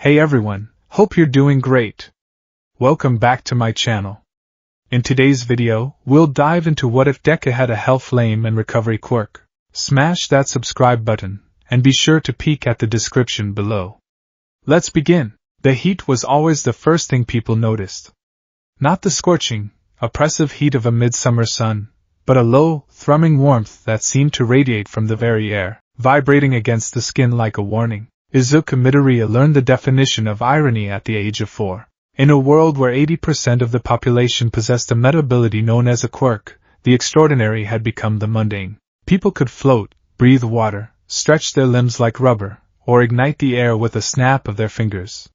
Hey everyone, hope you're doing great. Welcome back to my channel. In today's video, we'll dive into what if Deku had a Hellflame and Recovery quirk. Smash that subscribe button, and be sure to peek at the description below. Let's begin. The heat was always the first thing people noticed. Not the scorching, oppressive heat of a midsummer sun, but a low, thrumming warmth that seemed to radiate from the very air, vibrating against the skin like a warning. Izuku Midoriya learned the definition of irony at the age of 4. In a world where 80% of the population possessed a meta ability known as a quirk, the extraordinary had become the mundane. People could float, breathe water, stretch their limbs like rubber, or ignite the air with a snap of their fingers.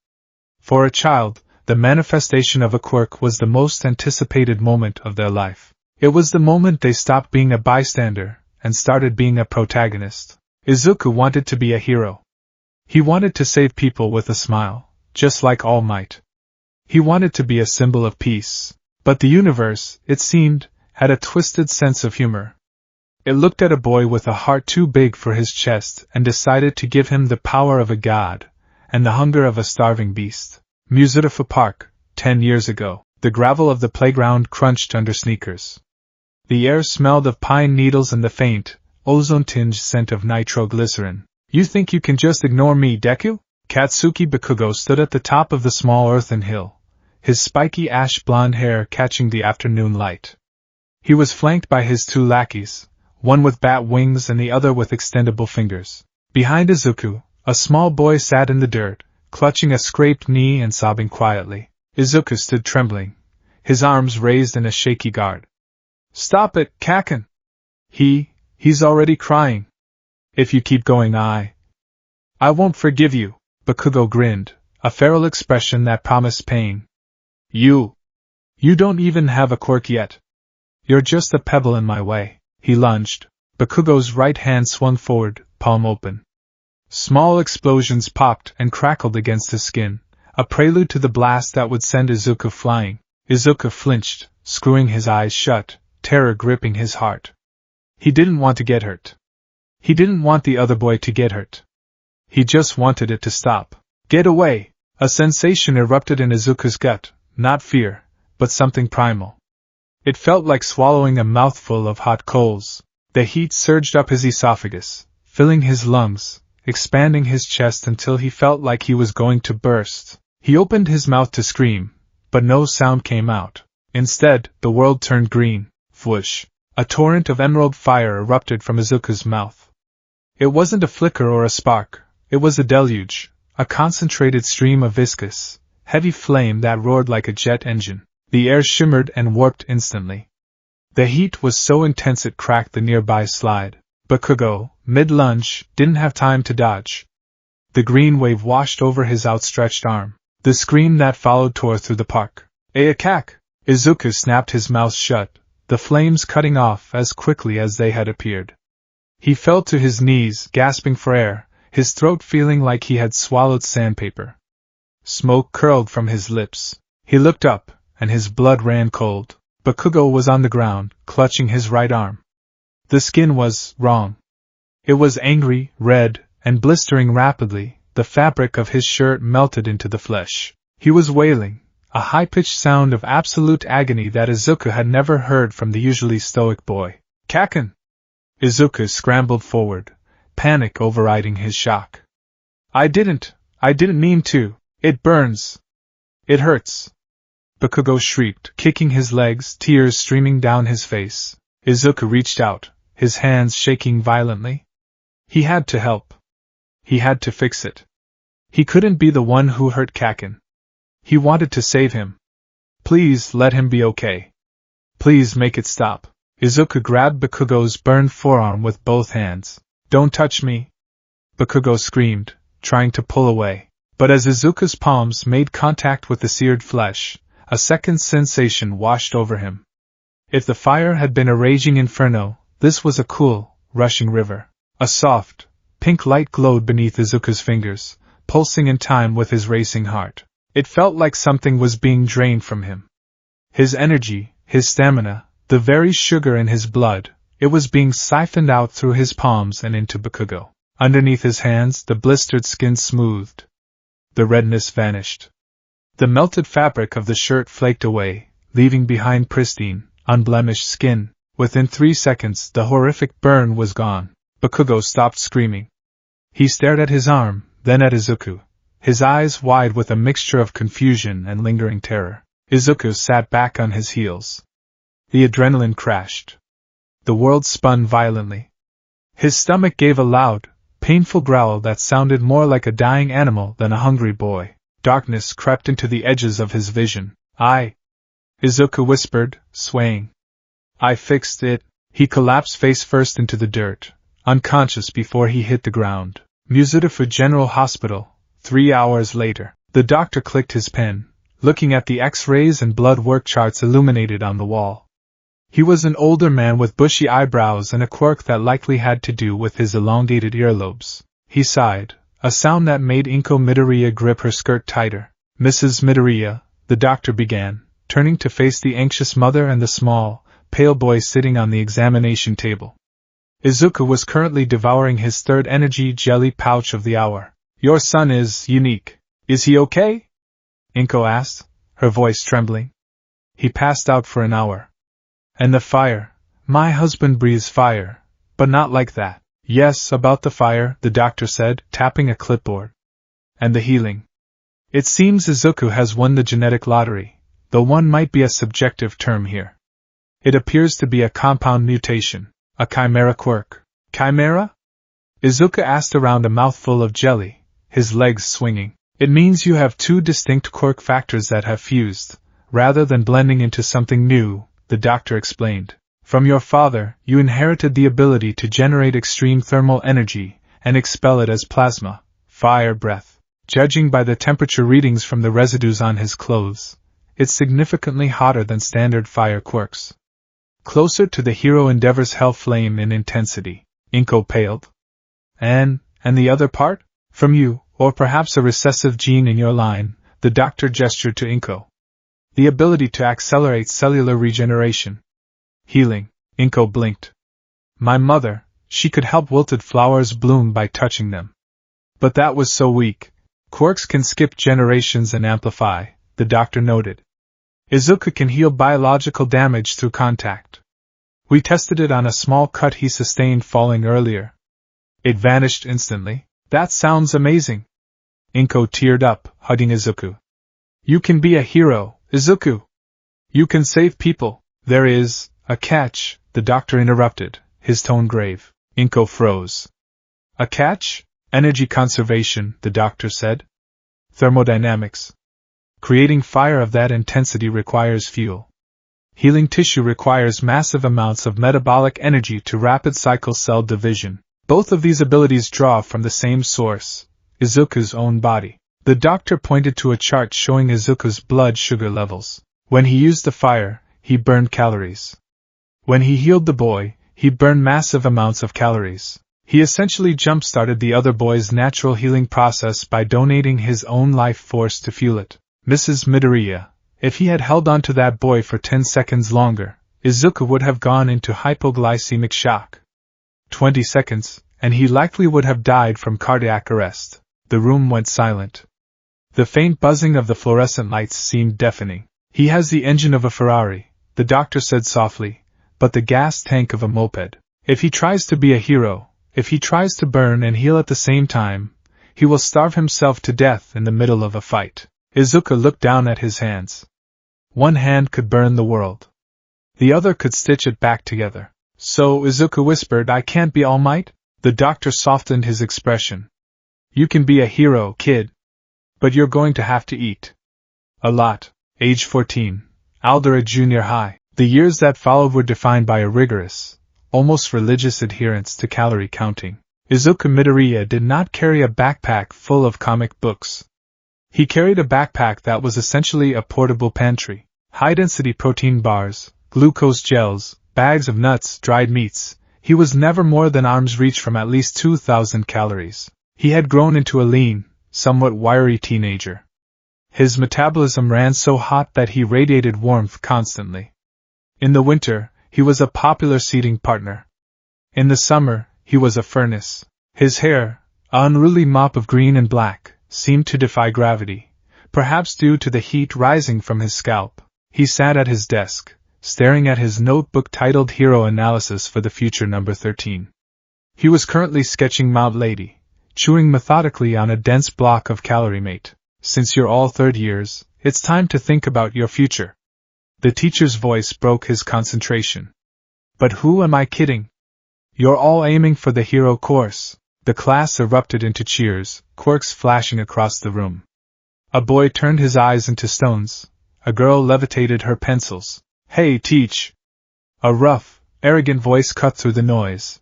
For a child, the manifestation of a quirk was the most anticipated moment of their life. It was the moment they stopped being a bystander and started being a protagonist. Izuku wanted to be a hero. He wanted to save people with a smile, just like All Might. He wanted to be a symbol of peace. But the universe, it seemed, had a twisted sense of humor. It looked at a boy with a heart too big for his chest and decided to give him the power of a god and the hunger of a starving beast. Musidorfa Park, 10 years ago. The gravel of the playground crunched under sneakers. The air smelled of pine needles and the faint, ozone-tinged scent of nitroglycerin. You think you can just ignore me, Deku? Katsuki Bakugo stood at the top of the small earthen hill, his spiky ash-blonde hair catching the afternoon light. He was flanked by his 2 lackeys, one with bat wings and the other with extendable fingers. Behind Izuku, a small boy sat in the dirt, clutching a scraped knee and sobbing quietly. Izuku stood trembling, his arms raised in a shaky guard. Stop it, Kaken! He's already crying. If you keep going, I won't forgive you. Bakugo grinned, a feral expression that promised pain. You don't even have a quirk yet. You're just a pebble in my way. He lunged. Bakugo's right hand swung forward, palm open. Small explosions popped and crackled against his skin, a prelude to the blast that would send Izuku flying. Izuku flinched, screwing his eyes shut, terror gripping his heart. He didn't want to get hurt. He didn't want the other boy to get hurt. He just wanted it to stop. Get away! A sensation erupted in Izuku's gut, not fear, but something primal. It felt like swallowing a mouthful of hot coals. The heat surged up his esophagus, filling his lungs, expanding his chest until he felt like he was going to burst. He opened his mouth to scream, but no sound came out. Instead, the world turned green. Whoosh! A torrent of emerald fire erupted from Izuku's mouth. It wasn't a flicker or a spark, it was a deluge, a concentrated stream of viscous, heavy flame that roared like a jet engine. The air shimmered and warped instantly. The heat was so intense it cracked the nearby slide. Bakugo, mid-lunge, didn't have time to dodge. The green wave washed over his outstretched arm. The scream that followed tore through the park. Ayakak! Izuku snapped his mouth shut, the flames cutting off as quickly as they had appeared. He fell to his knees, gasping for air, his throat feeling like he had swallowed sandpaper. Smoke curled from his lips. He looked up, and his blood ran cold. Bakugo was on the ground, clutching his right arm. The skin was wrong. It was angry, red, and blistering rapidly. The fabric of his shirt melted into the flesh. He was wailing, a high-pitched sound of absolute agony that Izuku had never heard from the usually stoic boy. Kaken! Izuku scrambled forward, panic overriding his shock. I didn't mean to. It burns. It hurts. Bakugo shrieked, kicking his legs, tears streaming down his face. Izuku reached out, his hands shaking violently. He had to help. He had to fix it. He couldn't be the one who hurt Kaken. He wanted to save him. Please let him be okay. Please make it stop. Izuku grabbed Bakugo's burned forearm with both hands. Don't touch me! Bakugo screamed, trying to pull away. But as Izuku's palms made contact with the seared flesh, a second sensation washed over him. If the fire had been a raging inferno, this was a cool, rushing river. A soft, pink light glowed beneath Izuku's fingers, pulsing in time with his racing heart. It felt like something was being drained from him. His energy, his stamina, the very sugar in his blood, it was being siphoned out through his palms and into Bakugo. Underneath his hands, the blistered skin smoothed. The redness vanished. The melted fabric of the shirt flaked away, leaving behind pristine, unblemished skin. Within 3 seconds, the horrific burn was gone. Bakugo stopped screaming. He stared at his arm, then at Izuku, his eyes wide with a mixture of confusion and lingering terror. Izuku sat back on his heels. The adrenaline crashed. The world spun violently. His stomach gave a loud, painful growl that sounded more like a dying animal than a hungry boy. Darkness crept into the edges of his vision. Izuku whispered, swaying. I fixed it. He collapsed face first into the dirt, unconscious before he hit the ground. Musudafu General Hospital, 3 hours later. The doctor clicked his pen, looking at the X-rays and blood work charts illuminated on the wall. He was an older man with bushy eyebrows and a quirk that likely had to do with his elongated earlobes. He sighed, a sound that made Inko Midoriya grip her skirt tighter. Mrs. Midoriya, the doctor began, turning to face the anxious mother and the small, pale boy sitting on the examination table. Izuku was currently devouring his third energy jelly pouch of the hour. Your son is unique. Is he okay? Inko asked, her voice trembling. He passed out for an hour. And the fire? My husband breathes fire, but not like that. Yes, about the fire, the doctor said, tapping a clipboard. And the healing. It seems Izuku has won the genetic lottery, though one might be a subjective term here. It appears to be a compound mutation, a chimera quirk. Chimera? Izuku asked around a mouthful of jelly, his legs swinging. It means you have 2 distinct quirk factors that have fused, rather than blending into something new, the doctor explained. From your father, you inherited the ability to generate extreme thermal energy and expel it as plasma, fire breath. Judging by the temperature readings from the residues on his clothes, it's significantly hotter than standard fire quirks. Closer to the hero Endeavor's Hellflame in intensity. Inko paled. And the other part? From you, or perhaps a recessive gene in your line, the doctor gestured to Inko. The ability to accelerate cellular regeneration. Healing. Inko blinked. My mother, she could help wilted flowers bloom by touching them. But that was so weak. Quirks can skip generations and amplify, the doctor noted. Izuku can heal biological damage through contact. We tested it on a small cut he sustained falling earlier. It vanished instantly. That sounds amazing. Inko teared up, hugging Izuku. You can be a hero, Izuku. You can save people. There is a catch, the doctor interrupted, his tone grave. Inko froze. A catch? Energy conservation, the doctor said. Thermodynamics. Creating fire of that intensity requires fuel. Healing tissue requires massive amounts of metabolic energy to rapid cycle cell division. Both of these abilities draw from the same source, Izuku's own body. The doctor pointed to a chart showing Izuku's blood sugar levels. When he used the fire, he burned calories. When he healed the boy, he burned massive amounts of calories. He essentially jump-started the other boy's natural healing process by donating his own life force to fuel it. Mrs. Midoriya, if he had held on to that boy for 10 seconds longer, Izuku would have gone into hypoglycemic shock. 20 seconds, and he likely would have died from cardiac arrest. The room went silent. The faint buzzing of the fluorescent lights seemed deafening. He has the engine of a Ferrari, the doctor said softly, but the gas tank of a moped. If he tries to be a hero, if he tries to burn and heal at the same time, he will starve himself to death in the middle of a fight. Izuku looked down at his hands. One hand could burn the world. The other could stitch it back together. So, Izuku whispered, I can't be All Might? The doctor softened his expression. You can be a hero, kid. But you're going to have to eat. A lot. Age 14. Aldera Junior High. The years that followed were defined by a rigorous, almost religious adherence to calorie counting. Izuku Midoriya did not carry a backpack full of comic books. He carried a backpack that was essentially a portable pantry. High-density protein bars, glucose gels, bags of nuts, dried meats. He was never more than arm's reach from at least 2,000 calories. He had grown into a lean, somewhat wiry teenager. His metabolism ran so hot that he radiated warmth constantly. In the winter, he was a popular seating partner. In the summer, he was a furnace. His hair, an unruly mop of green and black, seemed to defy gravity, perhaps due to the heat rising from his scalp. He sat at his desk, staring at his notebook titled Hero Analysis for the Future number 13. He was currently sketching Mount Lady, chewing methodically on a dense block of calorie mate. Since you're all third years, it's time to think about your future. The teacher's voice broke his concentration. But who am I kidding? You're all aiming for the hero course. The class erupted into cheers, quirks flashing across the room. A boy turned his eyes into stones. A girl levitated her pencils. Hey, teach! A rough, arrogant voice cut through the noise.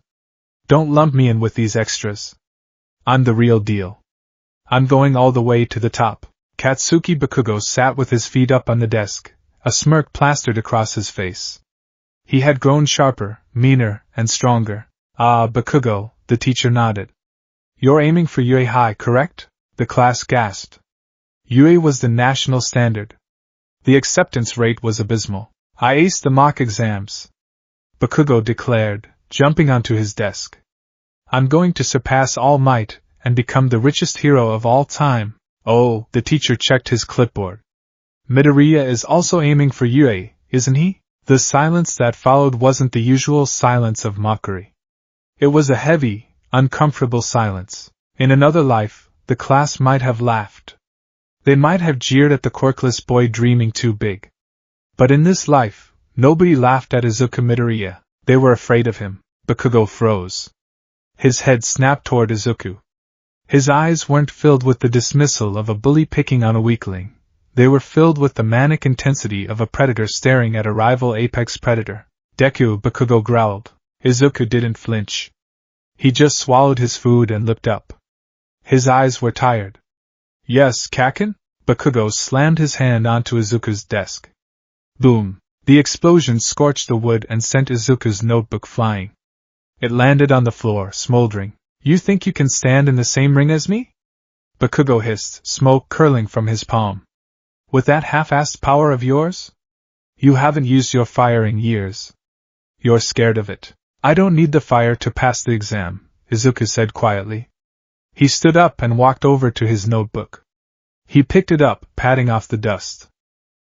Don't lump me in with these extras. I'm the real deal. I'm going all the way to the top. Katsuki Bakugo sat with his feet up on the desk, a smirk plastered across his face. He had grown sharper, meaner, and stronger. Ah, Bakugo, the teacher nodded. You're aiming for UA High, correct? The class gasped. UA was the national standard. The acceptance rate was abysmal. I aced the mock exams, Bakugo declared, jumping onto his desk. I'm going to surpass All Might and become the richest hero of all time. Oh, the teacher checked his clipboard. Midoriya is also aiming for UA, isn't he? The silence that followed wasn't the usual silence of mockery. It was a heavy, uncomfortable silence. In another life, the class might have laughed. They might have jeered at the quirkless boy dreaming too big. But in this life, nobody laughed at Izuku Midoriya. They were afraid of him. Bakugo froze. His head snapped toward Izuku. His eyes weren't filled with the dismissal of a bully picking on a weakling. They were filled with the manic intensity of a predator staring at a rival apex predator. Deku, Bakugo growled. Izuku didn't flinch. He just swallowed his food and looked up. His eyes were tired. Yes, Kaken? Bakugo slammed his hand onto Izuku's desk. Boom! The explosion scorched the wood and sent Izuku's notebook flying. It landed on the floor, smoldering. You think you can stand in the same ring as me? Bakugo hissed, smoke curling from his palm. With that half-assed power of yours? You haven't used your fire in years. You're scared of it. I don't need the fire to pass the exam, Izuku said quietly. He stood up and walked over to his notebook. He picked it up, patting off the dust.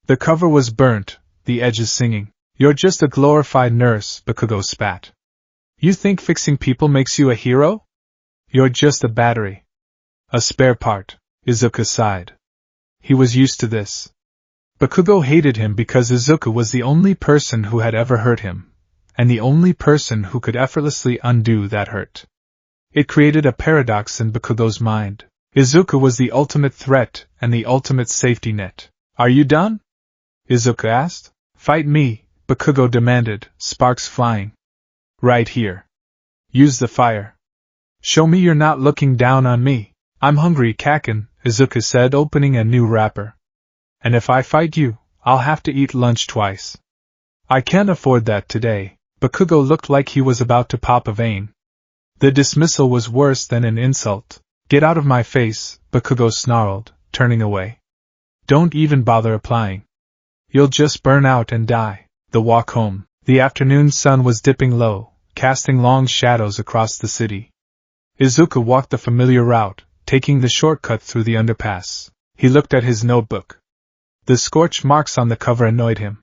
The cover was burnt, the edges singing. You're just a glorified nurse, Bakugo spat. You think fixing people makes you a hero? You're just a battery. A spare part, Izuku sighed. He was used to this. Bakugo hated him because Izuku was the only person who had ever hurt him, and the only person who could effortlessly undo that hurt. It created a paradox in Bakugo's mind. Izuku was the ultimate threat and the ultimate safety net. Are you done? Izuku asked. Fight me, Bakugo demanded, sparks flying. Right here. Use the fire. Show me you're not looking down on me. I'm hungry, Kaken, Izuku said, opening a new wrapper. And if I fight you, I'll have to eat lunch twice. I can't afford that today. Bakugo looked like he was about to pop a vein. The dismissal was worse than an insult. Get out of my face, Bakugo snarled, turning away. Don't even bother applying. You'll just burn out and die. The walk home. The afternoon sun was dipping low, casting long shadows across the city. Izuku walked the familiar route, taking the shortcut through the underpass. He looked at his notebook. The scorch marks on the cover annoyed him.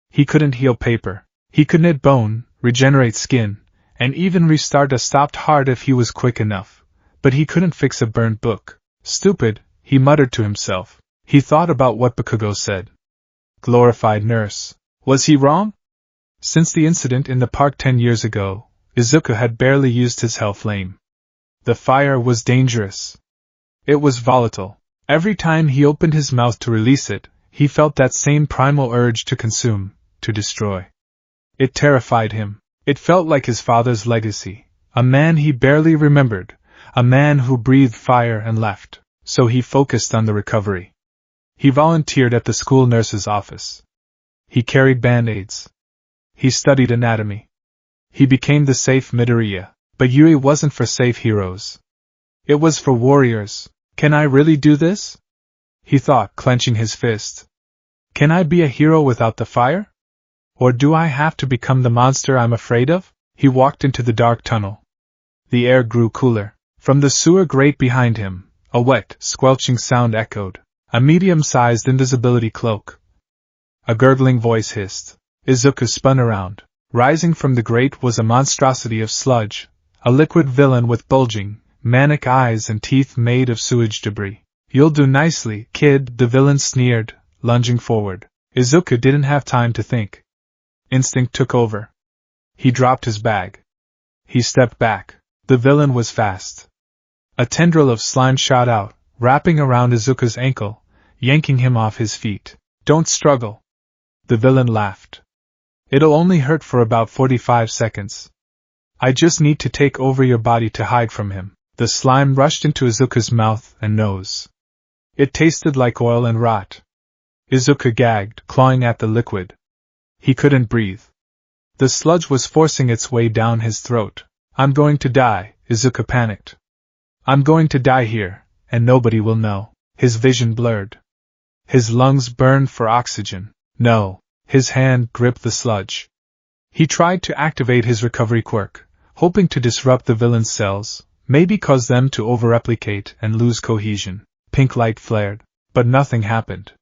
He couldn't heal paper. He could knit bone, regenerate skin, and even restart a stopped heart if he was quick enough. But he couldn't fix a burnt book. Stupid, he muttered to himself. He thought about what Bakugo said. Glorified nurse. Was he wrong? Since the incident in the park 10 years ago, Izuku had barely used his Hellflame. The fire was dangerous. It was volatile. Every time he opened his mouth to release it, he felt that same primal urge to consume, to destroy. It terrified him. It felt like his father's legacy, a man he barely remembered, a man who breathed fire and left. So he focused on the recovery. He volunteered at the school nurse's office. He carried band-aids. He studied anatomy. He became the safe Midoriya. But Yui wasn't for safe heroes. It was for warriors. Can I really do this? He thought, clenching his fist. Can I be a hero without the fire? Or do I have to become the monster I'm afraid of? He walked into the dark tunnel. The air grew cooler. From the sewer grate behind him, A wet, squelching sound echoed. A medium-sized invisibility cloak. A gurgling voice hissed. Izuku spun around. Rising from the grate was a monstrosity of sludge, a liquid villain with bulging, manic eyes and teeth made of sewage debris. "You'll do nicely, kid," the villain sneered, lunging forward. Izuku didn't have time to think. Instinct took over. He dropped his bag. He stepped back. The villain was fast. A tendril of slime shot out, wrapping around Izuku's ankle, yanking him off his feet. "Don't struggle." The villain laughed. "It'll only hurt for about 45 seconds. I just need to take over your body to hide from him." The slime rushed into Izuku's mouth and nose. It tasted like oil and rot. Izuku gagged, clawing at the liquid. He couldn't breathe. The sludge was forcing its way down his throat. "I'm going to die," Izuku panicked. "I'm going to die here, and nobody will know." His vision blurred. His lungs burned for oxygen. No. His hand gripped the sludge. He tried to activate his recovery quirk, hoping to disrupt the villain's cells, maybe cause them to overreplicate and lose cohesion. Pink light flared, but nothing happened.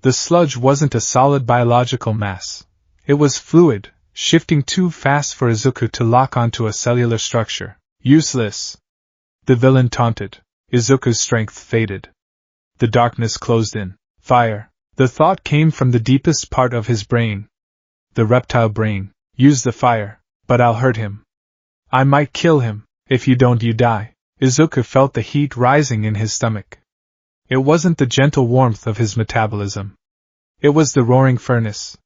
The sludge wasn't a solid biological mass. It was fluid, shifting too fast for Izuku to lock onto a cellular structure. "Useless!" the villain taunted. Izuku's strength faded. The darkness closed in. "Fire!" The thought came from the deepest part of his brain. The reptile brain. "Use the fire, but I'll hurt him. I might kill him. If you don't, you die." Izuku felt the heat rising in his stomach. It wasn't the gentle warmth of his metabolism. It was the roaring furnace.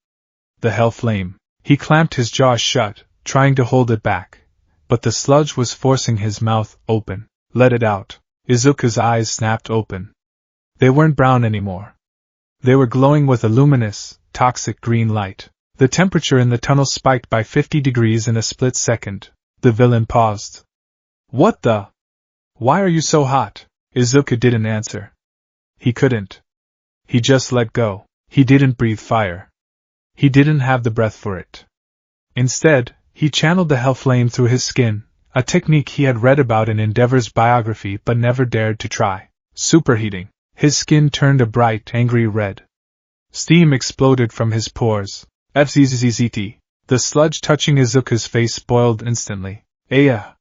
The Hellflame. He clamped his jaw shut, trying to hold it back, but the sludge was forcing his mouth open. "Let it out." Izuku's eyes snapped open. They weren't brown anymore. They were glowing with a luminous, toxic green light. The temperature in the tunnel spiked by 50 degrees in a split second. The villain paused. "What the? Why are you so hot?" Izuku didn't answer. He couldn't. He just let go. He didn't breathe fire. He didn't have the breath for it. Instead, he channeled the Hellflame through his skin, a technique he had read about in Endeavor's biography but never dared to try. Superheating. His skin turned a bright, angry red. Steam exploded from his pores. FZZZT. The sludge touching Izuku's face boiled instantly. "Aya!"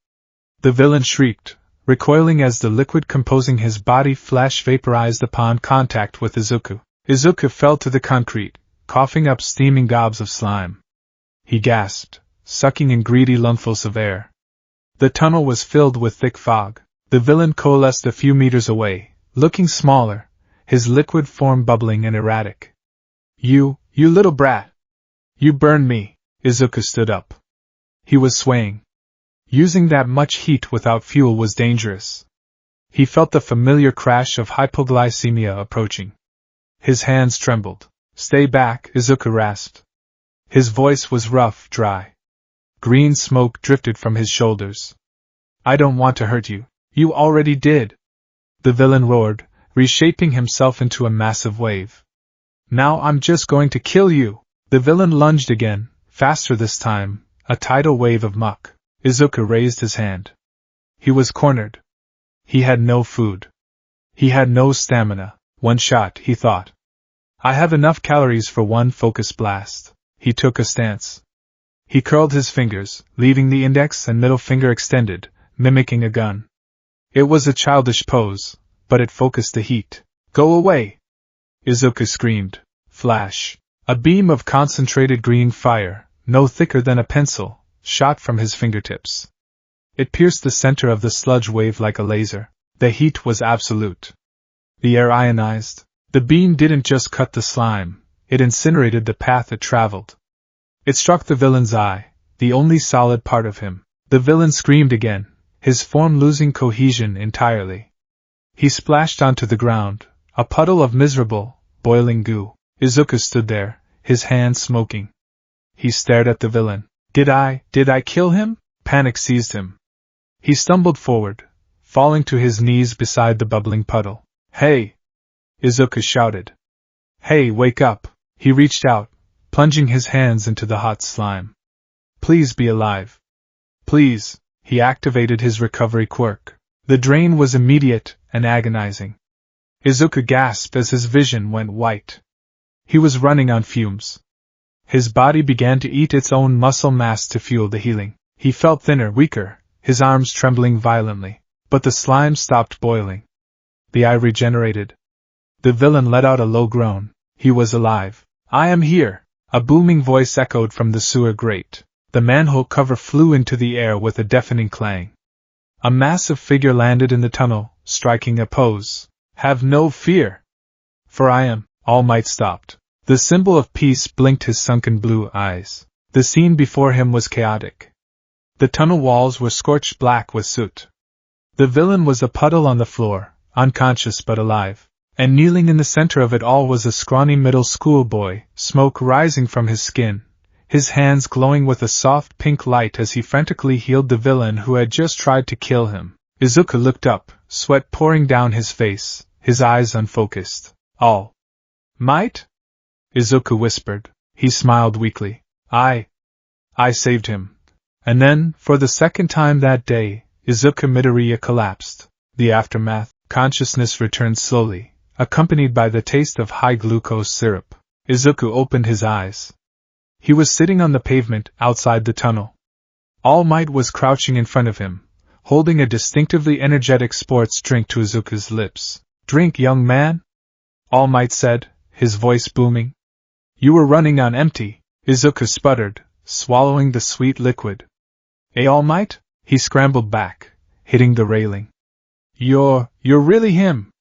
the villain shrieked, recoiling as the liquid composing his body flash vaporized upon contact with Izuku. Izuku fell to the concrete, coughing up steaming gobs of slime. He gasped, sucking in greedy lungfuls of air. The tunnel was filled with thick fog. The villain coalesced a few meters away, looking smaller, his liquid form bubbling and erratic. You little brat! You burned me!" Izuku stood up. He was swaying. Using that much heat without fuel was dangerous. He felt the familiar crash of hypoglycemia approaching. His hands trembled. "Stay back," Izuku rasped. His voice was rough, dry. Green smoke drifted from his shoulders. "I don't want to hurt you. You already did!" the villain roared, reshaping himself into a massive wave. "Now I'm just going to kill you!" The villain lunged again, faster this time, a tidal wave of muck. Izuku raised his hand. He was cornered. He had no food. He had no stamina. One shot, he thought. "I have enough calories for one focus blast." He took a stance. He curled his fingers, leaving the index and middle finger extended, mimicking a gun. It was a childish pose, but it focused the heat. "Go away!" Izuku screamed. Flash. A beam of concentrated green fire, no thicker than a pencil, shot from his fingertips. It pierced the center of the sludge wave like a laser. The heat was absolute. The air ionized. The beam didn't just cut the slime, it incinerated the path it traveled. It struck the villain's eye, the only solid part of him. The villain screamed again, his form losing cohesion entirely. He splashed onto the ground, a puddle of miserable, boiling goo. Izuku stood there, his hands smoking. He stared at the villain. Did I kill him? Panic seized him. He stumbled forward, falling to his knees beside the bubbling puddle. "Hey!" Izuku shouted. "Hey, wake up!" He reached out, plunging his hands into the hot slime. "Please be alive. Please." He activated his recovery quirk. The drain was immediate and agonizing. Izuku gasped as his vision went white. He was running on fumes. His body began to eat its own muscle mass to fuel the healing. He felt thinner, weaker, his arms trembling violently. But the slime stopped boiling. The eye regenerated. The villain let out a low groan. He was alive. "I am here!" A booming voice echoed from the sewer grate. The manhole cover flew into the air with a deafening clang. A massive figure landed in the tunnel, striking a pose. "Have no fear! For I am—" All Might stopped. The symbol of peace blinked his sunken blue eyes. The scene before him was chaotic. The tunnel walls were scorched black with soot. The villain was a puddle on the floor, unconscious but alive. And kneeling in the center of it all was a scrawny middle school boy, smoke rising from his skin, his hands glowing with a soft pink light as he frantically healed the villain who had just tried to kill him. Izuku looked up, sweat pouring down his face, his eyes unfocused. "All Might?" Izuku whispered. He smiled weakly. I saved him." And then, for the second time that day, Izuku Midoriya collapsed. The aftermath, consciousness returned slowly, accompanied by the taste of high glucose syrup. Izuku opened his eyes. He was sitting on the pavement outside the tunnel. All Might was crouching in front of him, holding a distinctively energetic sports drink to Izuku's lips. "Drink, young man," All Might said, his voice booming. "You were running on empty," Izuku sputtered, swallowing the sweet liquid. All Might?" He scrambled back, hitting the railing. You're really him.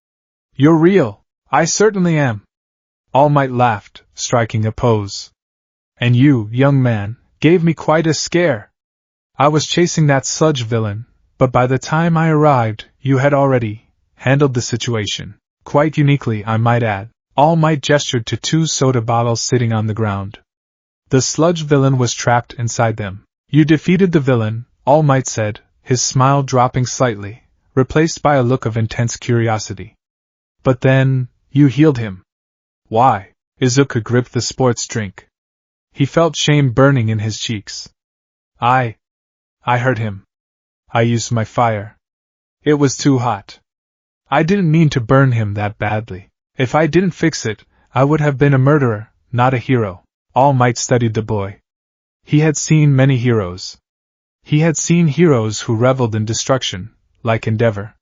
You're real." "I certainly am." All Might laughed, striking a pose. "And you, young man, gave me quite a scare. I was chasing that sludge villain, but by the time I arrived, you had already handled the situation. Quite uniquely, I might add." All Might gestured to 2 soda bottles sitting on the ground. The sludge villain was trapped inside them. "You defeated the villain," All Might said, his smile dropping slightly, replaced by a look of intense curiosity. "But then, you healed him." "Why?" Izuku gripped the sports drink. He felt shame burning in his cheeks. I hurt him. I used my fire. It was too hot. I didn't mean to burn him that badly. If I didn't fix it, I would have been a murderer, not a hero." All Might studied the boy. He had seen many heroes. He had seen heroes who reveled in destruction, like Endeavor.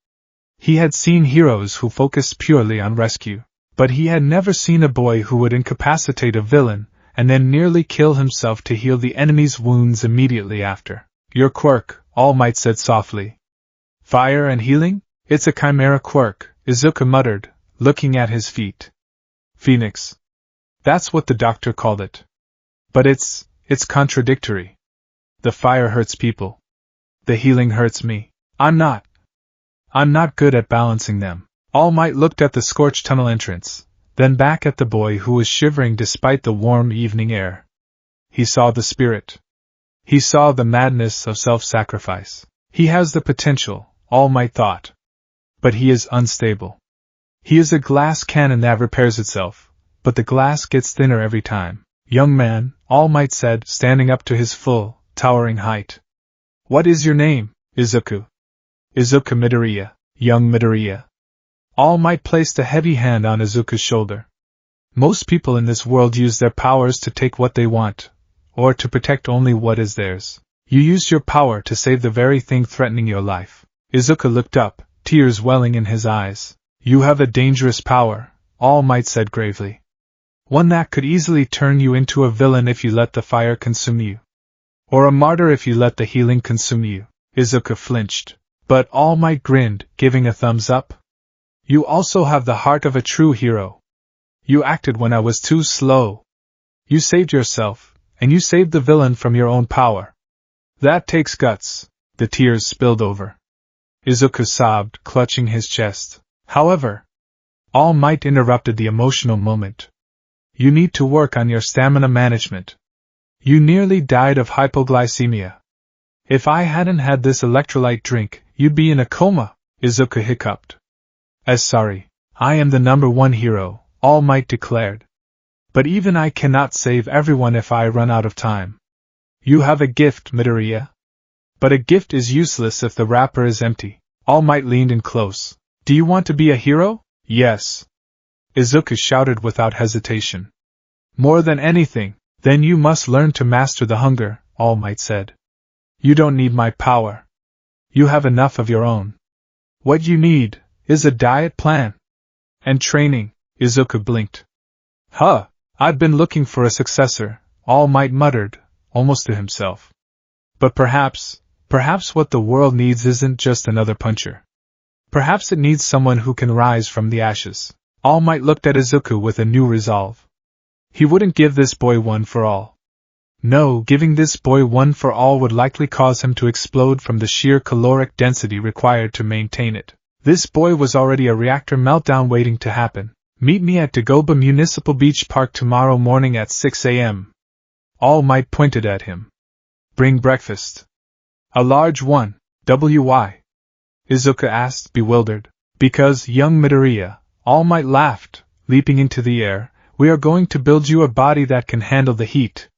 He had seen heroes who focused purely on rescue. But he had never seen a boy who would incapacitate a villain, and then nearly kill himself to heal the enemy's wounds immediately after. "Your quirk," All Might said softly. "Fire and healing? It's a chimera quirk," Izuku muttered, looking at his feet. "Phoenix. That's what the doctor called it. But it's contradictory. The fire hurts people. The healing hurts me. I'm not good at balancing them." All Might looked at the scorched tunnel entrance, then back at the boy who was shivering despite the warm evening air. He saw the spirit. He saw the madness of self-sacrifice. He has the potential, All Might thought. But he is unstable. He is a glass cannon that repairs itself, but the glass gets thinner every time. "Young man," All Might said, standing up to his full, towering height. "What is your name?" "Izuku." "Izuku Midoriya, young Midoriya." All Might placed a heavy hand on Izuku's shoulder. "Most people in this world use their powers to take what they want, or to protect only what is theirs. You used your power to save the very thing threatening your life." Izuku looked up, tears welling in his eyes. "You have a dangerous power," All Might said gravely. "One that could easily turn you into a villain if you let the fire consume you. Or a martyr if you let the healing consume you." Izuku flinched, but All Might grinned, giving a thumbs up. "You also have the heart of a true hero. You acted when I was too slow. You saved yourself, and you saved the villain from your own power. That takes guts." The tears spilled over. Izuku sobbed, clutching his chest. "However," All Might interrupted the emotional moment, "you need to work on your stamina management. You nearly died of hypoglycemia. If I hadn't had this electrolyte drink, you'd be in a coma." Izuku hiccuped. Sorry, I am the #1 hero," All Might declared. "But even I cannot save everyone if I run out of time. You have a gift, Midoriya. But a gift is useless if the wrapper is empty." All Might leaned in close. Do you want to be a hero? Yes. Izuku shouted without hesitation. More than anything, then you must learn to master the hunger, All Might said. You don't need my power. You have enough of your own. What you need is a diet plan. And training, Izuku blinked. Huh, I've been looking for a successor, All Might muttered, almost to himself. But perhaps what the world needs isn't just another puncher. Perhaps it needs someone who can rise from the ashes. All Might looked at Izuku with a new resolve. He wouldn't give this boy one for all. No, giving this boy one for all would likely cause him to explode from the sheer caloric density required to maintain it. This boy was already a reactor meltdown waiting to happen. Meet me at Dagoba Municipal Beach Park tomorrow morning at 6 a.m. All Might pointed at him. Bring breakfast. A large one. Why? Izuku asked, bewildered. Because, young Midoriya, All Might laughed, leaping into the air. We are going to build you a body that can handle the heat.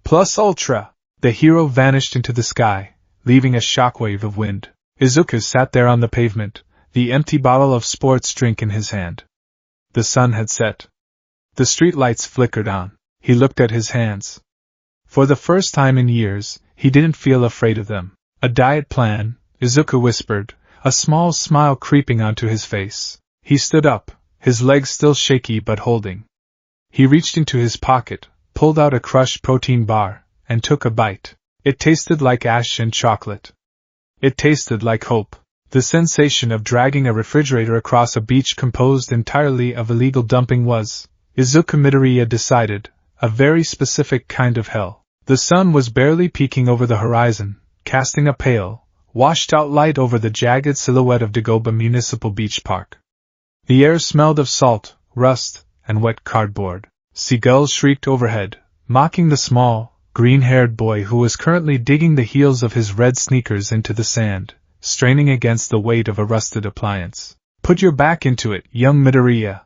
Plus ultra. The hero vanished into the sky, leaving a shockwave of wind. Izuku sat there on the pavement, the empty bottle of sports drink in his hand. The sun had set. The streetlights flickered on. He looked at his hands. For the first time in years, he didn't feel afraid of them. A diet plan, Izuku whispered, a small smile creeping onto his face. He stood up, his legs still shaky but holding. He reached into his pocket, pulled out a crushed protein bar, and took a bite. It tasted like ash and chocolate. It tasted like hope. The sensation of dragging a refrigerator across a beach composed entirely of illegal dumping was, Izuku Midoriya decided, a very specific kind of hell. The sun was barely peeking over the horizon, casting a pale, washed-out light over the jagged silhouette of Dagoba Municipal Beach Park. The air smelled of salt, rust, and wet cardboard. Seagulls shrieked overhead, mocking the small, green-haired boy who was currently digging the heels of his red sneakers into the sand, straining against the weight of a rusted appliance. Put your back into it, young Midoriya.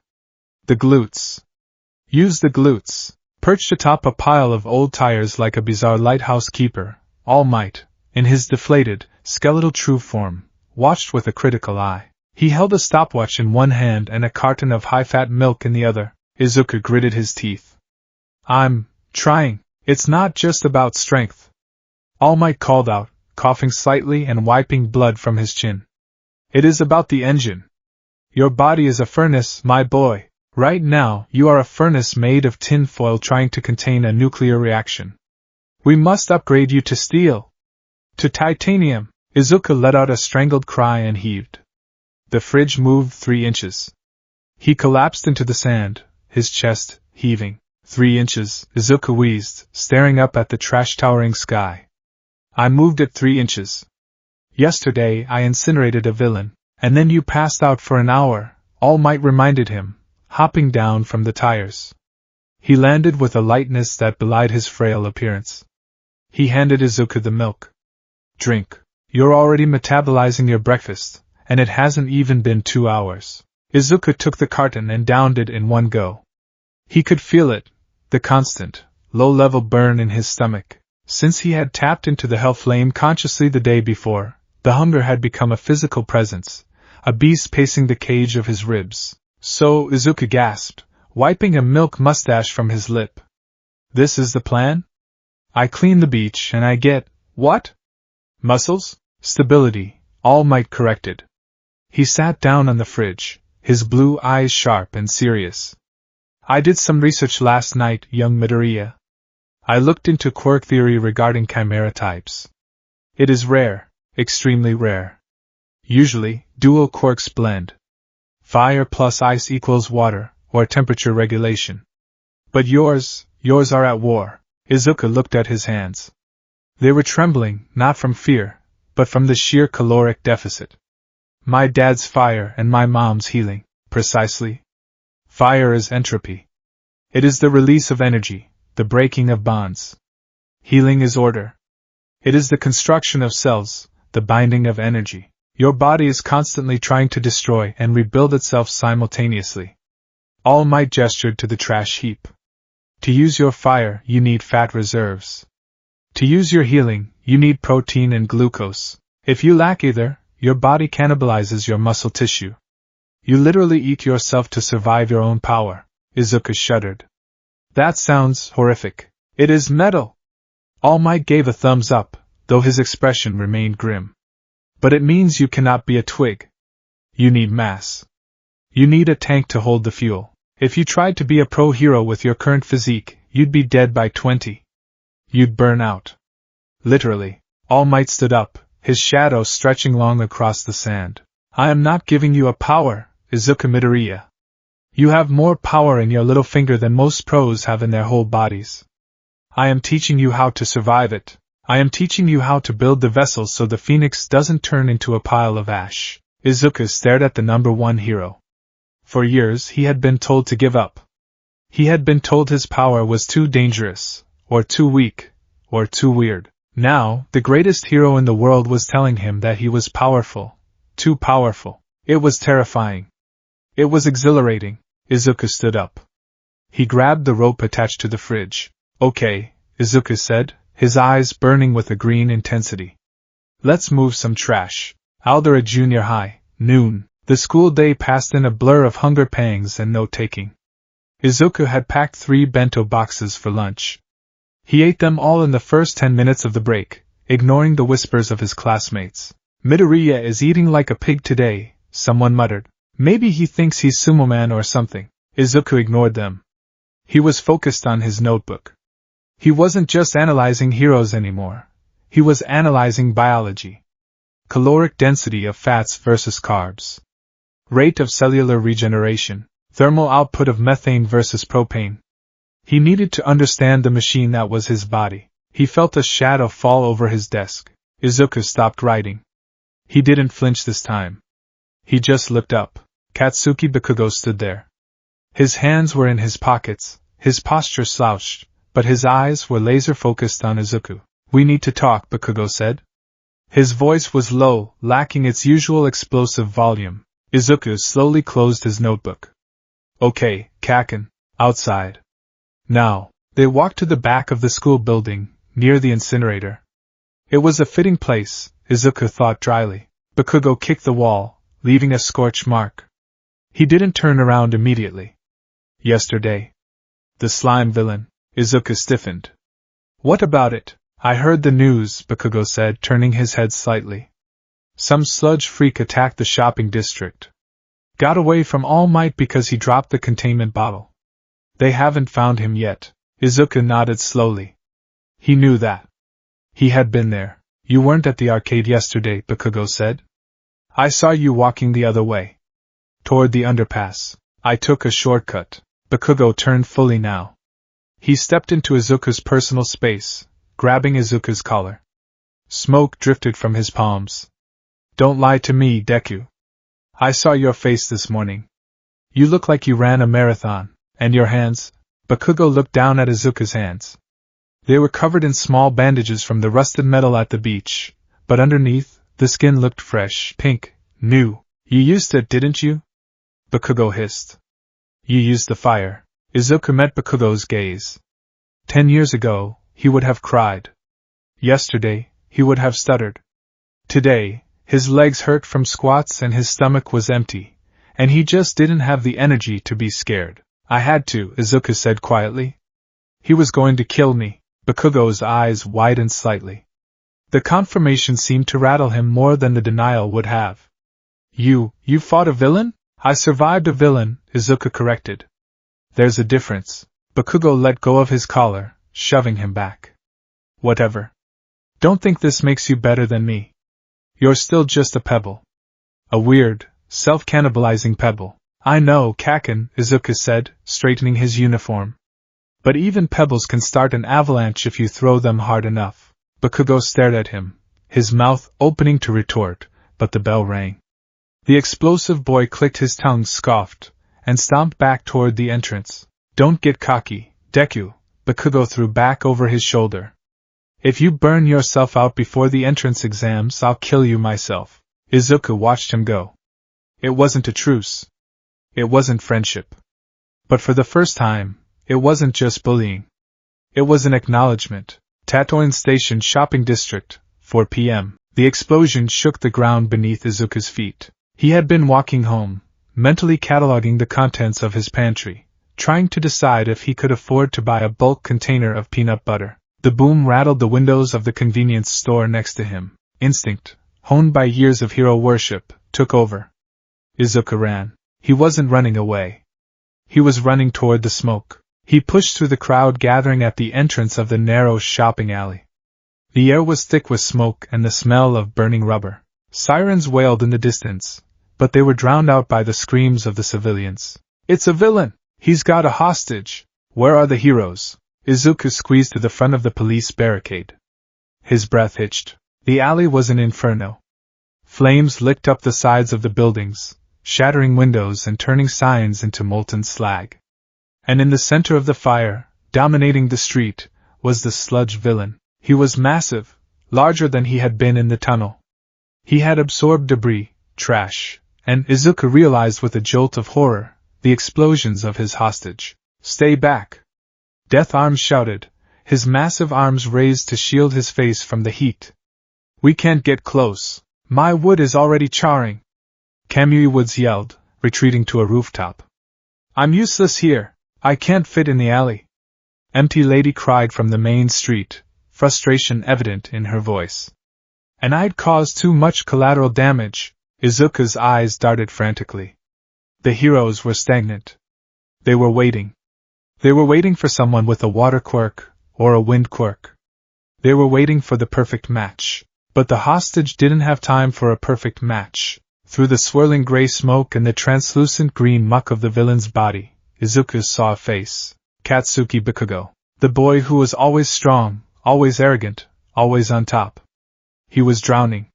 The glutes. Use the glutes. Perched atop a pile of old tires like a bizarre lighthouse keeper, All Might, in his deflated, skeletal true form, watched with a critical eye. He held a stopwatch in one hand and a carton of high-fat milk in the other. Izuku gritted his teeth. I'm trying. It's not just about strength. All Might called out, coughing slightly and wiping blood from his chin. It is about the engine. Your body is a furnace, my boy. Right now, you are a furnace made of tin foil trying to contain a nuclear reaction. We must upgrade you to steel. To titanium. Izuku let out a strangled cry and heaved. The fridge moved 3 inches. He collapsed into the sand, his chest heaving. 3 inches, Izuku wheezed, staring up at the trash-towering sky. I moved it 3 inches. Yesterday I incinerated a villain, and then you passed out for an hour, All Might reminded him, hopping down from the tires. He landed with a lightness that belied his frail appearance. He handed Izuku the milk. Drink. You're already metabolizing your breakfast, and it hasn't even been 2 hours. Izuku took the carton and downed it in one go. He could feel it, the constant, low-level burn in his stomach. Since he had tapped into the Hellflame consciously the day before, the hunger had become a physical presence, a beast pacing the cage of his ribs. So, Izuku gasped, wiping a milk mustache from his lip. This is the plan? I clean the beach and I get, what? Muscles? Stability, All Might corrected. He sat down on the fridge, his blue eyes sharp and serious. I did some research last night, young Midoriya. I looked into quirk theory regarding chimera types. It is rare, extremely rare. Usually, dual quirks blend. Fire plus ice equals water, or temperature regulation. But yours are at war. Izuku looked at his hands. They were trembling, not from fear, but from the sheer caloric deficit. My dad's fire and my mom's healing, precisely. Fire is entropy. It is the release of energy, the breaking of bonds. Healing is order. It is the construction of cells, the binding of energy. Your body is constantly trying to destroy and rebuild itself simultaneously. All Might gestured to the trash heap. To use your fire, you need fat reserves. To use your healing, you need protein and glucose. If you lack either, your body cannibalizes your muscle tissue. You literally eat yourself to survive your own power. Izuku shuddered. That sounds horrific. It is metal. All Might gave a thumbs up, though his expression remained grim. But it means you cannot be a twig. You need mass. You need a tank to hold the fuel. If you tried to be a pro hero with your current physique, you'd be dead by 20. You'd burn out. Literally. All Might stood up, his shadow stretching long across the sand. I am not giving you a power, Izuku Midoriya. You have more power in your little finger than most pros have in their whole bodies. I am teaching you how to survive it. I am teaching you how to build the vessel so the phoenix doesn't turn into a pile of ash. Izuku stared at the number one hero. For years he had been told to give up. He had been told his power was too dangerous, or too weak, or too weird. Now, the greatest hero in the world was telling him that he was powerful. Too powerful. It was terrifying. It was exhilarating. Izuku stood up. He grabbed the rope attached to the fridge. Okay, Izuku said, his eyes burning with a green intensity. Let's move some trash. Aldera Junior High, noon. The school day passed in a blur of hunger pangs and note-taking. Izuku had packed 3 bento boxes for lunch. He ate them all in the first 10 minutes of the break, ignoring the whispers of his classmates. Midoriya is eating like a pig today, someone muttered. Maybe he thinks he's Sumo Man or something. Izuku ignored them. He was focused on his notebook. He wasn't just analyzing heroes anymore. He was analyzing biology. Caloric density of fats versus carbs. Rate of cellular regeneration. Thermal output of methane versus propane. He needed to understand the machine that was his body. He felt a shadow fall over his desk. Izuku stopped writing. He didn't flinch this time. He just looked up. Katsuki Bakugo stood there. His hands were in his pockets, his posture slouched, but his eyes were laser-focused on Izuku. We need to talk, Bakugo said. His voice was low, lacking its usual explosive volume. Izuku slowly closed his notebook. Okay, Kaken. Outside. Now. They walked to the back of the school building, near the incinerator. It was a fitting place, Izuku thought dryly. Bakugo kicked the wall, leaving a scorch mark. He didn't turn around immediately. Yesterday. The slime villain. Izuku stiffened. What about it? I heard the news, Bakugo said, turning his head slightly. Some sludge freak attacked the shopping district. Got away from All Might because he dropped the containment bottle. They haven't found him yet. Izuku nodded slowly. He knew that. He had been there. You weren't at the arcade yesterday, Bakugo said. I saw you walking the other way. Toward the underpass. I took a shortcut. Bakugo turned fully now. He stepped into Izuku's personal space, grabbing Izuku's collar. Smoke drifted from his palms. Don't lie to me, Deku. I saw your face this morning. You look like you ran a marathon, and your hands. Bakugo looked down at Izuku's hands. They were covered in small bandages from the rusted metal at the beach, but underneath, the skin looked fresh, pink, new. You used it, didn't you? Bakugo hissed. You used the fire. Izuku met Bakugo's gaze. 10 years ago, he would have cried. Yesterday, he would have stuttered. Today, his legs hurt from squats and his stomach was empty, and he just didn't have the energy to be scared. I had to, Izuku said quietly. He was going to kill me. Bakugo's eyes widened slightly. The confirmation seemed to rattle him more than the denial would have. You fought a villain? I survived a villain, Izuku corrected. There's a difference. Bakugo let go of his collar, shoving him back. Whatever. Don't think this makes you better than me. You're still just a pebble. A weird, self-cannibalizing pebble. I know, Kaken, Izuku said, straightening his uniform. But even pebbles can start an avalanche if you throw them hard enough. Bakugo stared at him, his mouth opening to retort, but the bell rang. The explosive boy clicked his tongue, scoffed, and stomped back toward the entrance. Don't get cocky, Deku, Bakugo threw back over his shoulder. If you burn yourself out before the entrance exams, I'll kill you myself. Izuku watched him go. It wasn't a truce. It wasn't friendship. But for the first time, it wasn't just bullying. It was an acknowledgement. Tatooine Station Shopping District, 4 p.m. The explosion shook the ground beneath Izuku's feet. He had been walking home, mentally cataloging the contents of his pantry, trying to decide if he could afford to buy a bulk container of peanut butter. The boom rattled the windows of the convenience store next to him. Instinct, honed by years of hero worship, took over. Izuku ran. He wasn't running away. He was running toward the smoke. He pushed through the crowd gathering at the entrance of the narrow shopping alley. The air was thick with smoke and the smell of burning rubber. Sirens wailed in the distance, but they were drowned out by the screams of the civilians. "It's a villain! He's got a hostage! Where are the heroes?" Izuku squeezed to the front of the police barricade. His breath hitched. The alley was an inferno. Flames licked up the sides of the buildings, shattering windows and turning signs into molten slag. And in the center of the fire, dominating the street, was the sludge villain. He was massive, larger than he had been in the tunnel. He had absorbed debris, trash, and Izuku realized with a jolt of horror, the explosions of his hostage. "Stay back!" Death Arms shouted, his massive arms raised to shield his face from the heat. "We can't get close. My wood is already charring." Kamui Woods yelled, retreating to a rooftop. "I'm useless here. I can't fit in the alley." Empty Lady cried from the main street, frustration evident in her voice. "And I'd caused too much collateral damage." Izuku's eyes darted frantically. The heroes were stagnant. They were waiting. They were waiting for someone with a water quirk, or a wind quirk. They were waiting for the perfect match. But the hostage didn't have time for a perfect match. Through the swirling gray smoke and the translucent green muck of the villain's body, Izuku saw a face. Katsuki Bakugo. The boy who was always strong, always arrogant, always on top. He was drowning.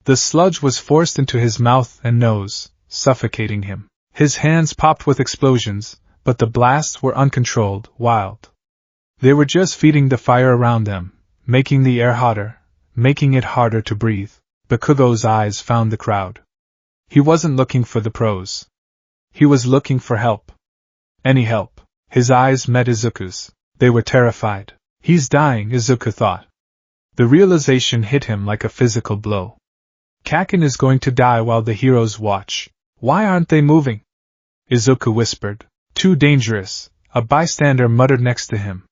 The sludge was forced into his mouth and nose, suffocating him. His hands popped with explosions, but the blasts were uncontrolled, wild. They were just feeding the fire around them, making the air hotter, making it harder to breathe. Bakugo's eyes found the crowd. He wasn't looking for the pros. He was looking for help. Any help. His eyes met Izuku's. They were terrified. "He's dying," Izuku thought. The realization hit him like a physical blow. Kaken is going to die while the heroes watch. Why aren't they moving? Izuku whispered. "Too dangerous," a bystander muttered next to him.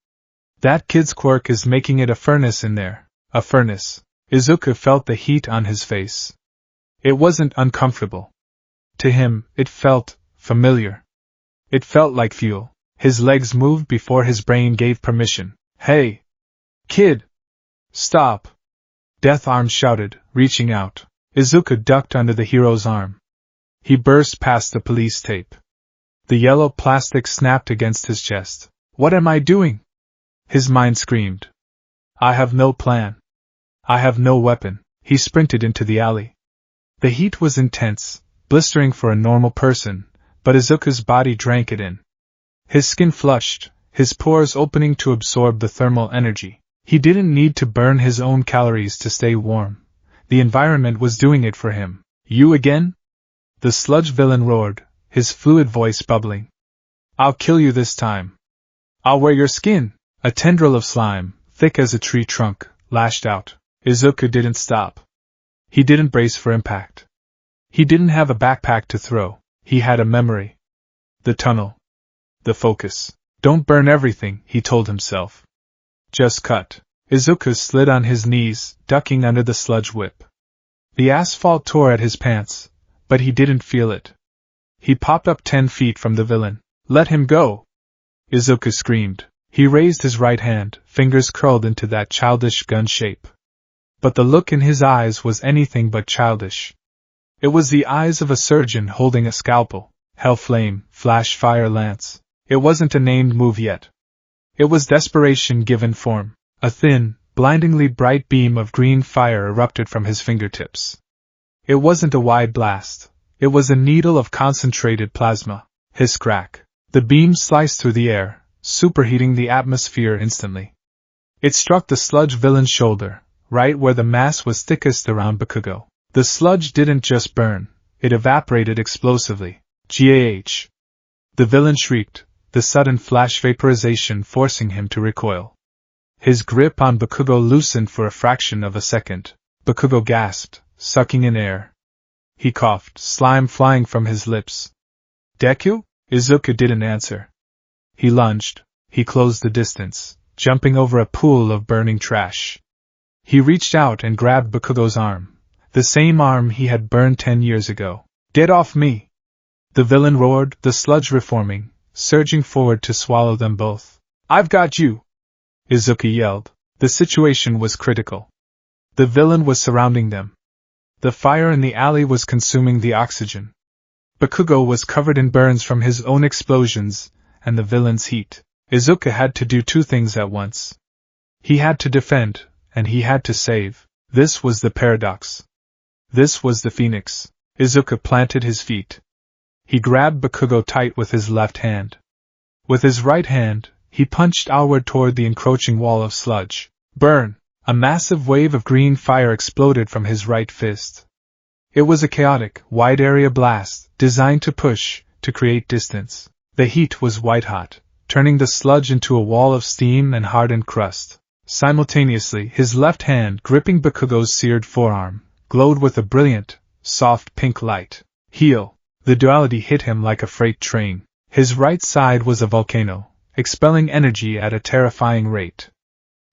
"That kid's quirk is making it a furnace in there." A furnace. Izuku felt the heat on his face. It wasn't uncomfortable. To him, it felt familiar. It felt like fuel. His legs moved before his brain gave permission. "Hey! Kid! Stop!" Death Arms shouted, reaching out. Izuku ducked under the hero's arm. He burst past the police tape. The yellow plastic snapped against his chest. "What am I doing?" His mind screamed. "I have no plan. I have no weapon." He sprinted into the alley. The heat was intense, blistering for a normal person, but Izuku's body drank it in. His skin flushed, his pores opening to absorb the thermal energy. He didn't need to burn his own calories to stay warm. The environment was doing it for him. "You again?" The sludge villain roared, his fluid voice bubbling. "I'll kill you this time. I'll wear your skin." A tendril of slime, thick as a tree trunk, lashed out. Izuku didn't stop. He didn't brace for impact. He didn't have a backpack to throw. He had a memory. The tunnel. The focus. "Don't burn everything," he told himself. "Just cut." Izuku slid on his knees, ducking under the sludge whip. The asphalt tore at his pants, but he didn't feel it. He popped up 10 feet from the villain. "Let him go!" Izuku screamed. He raised his right hand, fingers curled into that childish gun shape. But the look in his eyes was anything but childish. It was the eyes of a surgeon holding a scalpel. Hellflame, flash fire lance. It wasn't a named move yet. It was desperation given form. A thin, blindingly bright beam of green fire erupted from his fingertips. It wasn't a wide blast. It was a needle of concentrated plasma. Hiss crack. The beam sliced through the air, superheating the atmosphere instantly. It struck the sludge villain's shoulder, right where the mass was thickest around Bakugo. The sludge didn't just burn, it evaporated explosively. "Gah!" The villain shrieked, the sudden flash vaporization forcing him to recoil. His grip on Bakugo loosened for a fraction of a second. Bakugo gasped, sucking in air. He coughed, slime flying from his lips. Deku? Izuku didn't answer. He lunged. He closed the distance, jumping over a pool of burning trash. He reached out and grabbed Bakugo's arm, the same arm he had burned 10 years ago. Get off me! The villain roared, the sludge reforming, surging forward to swallow them both. I've got you! Izuku yelled. The situation was critical. The villain was surrounding them. The fire in the alley was consuming the oxygen. Bakugo was covered in burns from his own explosions and the villain's heat. Izuku had to do two things at once. He had to defend, and he had to save. This was the paradox. This was the phoenix. Izuku planted his feet. He grabbed Bakugo tight with his left hand. With his right hand, he punched outward toward the encroaching wall of sludge. Burn! A massive wave of green fire exploded from his right fist. It was a chaotic, wide-area blast, designed to push, to create distance. The heat was white-hot, turning the sludge into a wall of steam and hardened crust. Simultaneously, his left hand, gripping Bakugo's seared forearm, glowed with a brilliant, soft pink light. Heal! The duality hit him like a freight train. His right side was a volcano, expelling energy at a terrifying rate.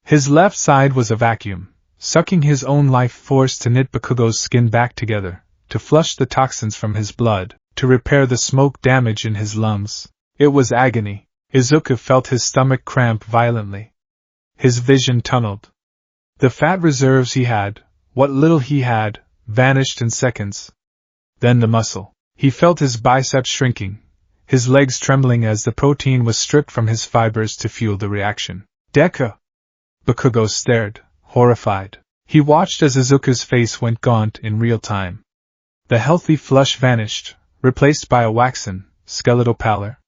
His left side was a vacuum, sucking his own life force to knit Bakugo's skin back together, to flush the toxins from his blood, to repair the smoke damage in his lungs. It was agony. Izuku felt his stomach cramp violently. His vision tunneled. The fat reserves he had, what little he had, vanished in seconds. Then the muscle. He felt his biceps shrinking, his legs trembling as the protein was stripped from his fibers to fuel the reaction. Deku! Bakugo stared, horrified. He watched as Izuku's face went gaunt in real time. The healthy flush vanished, replaced by a waxen, skeletal pallor.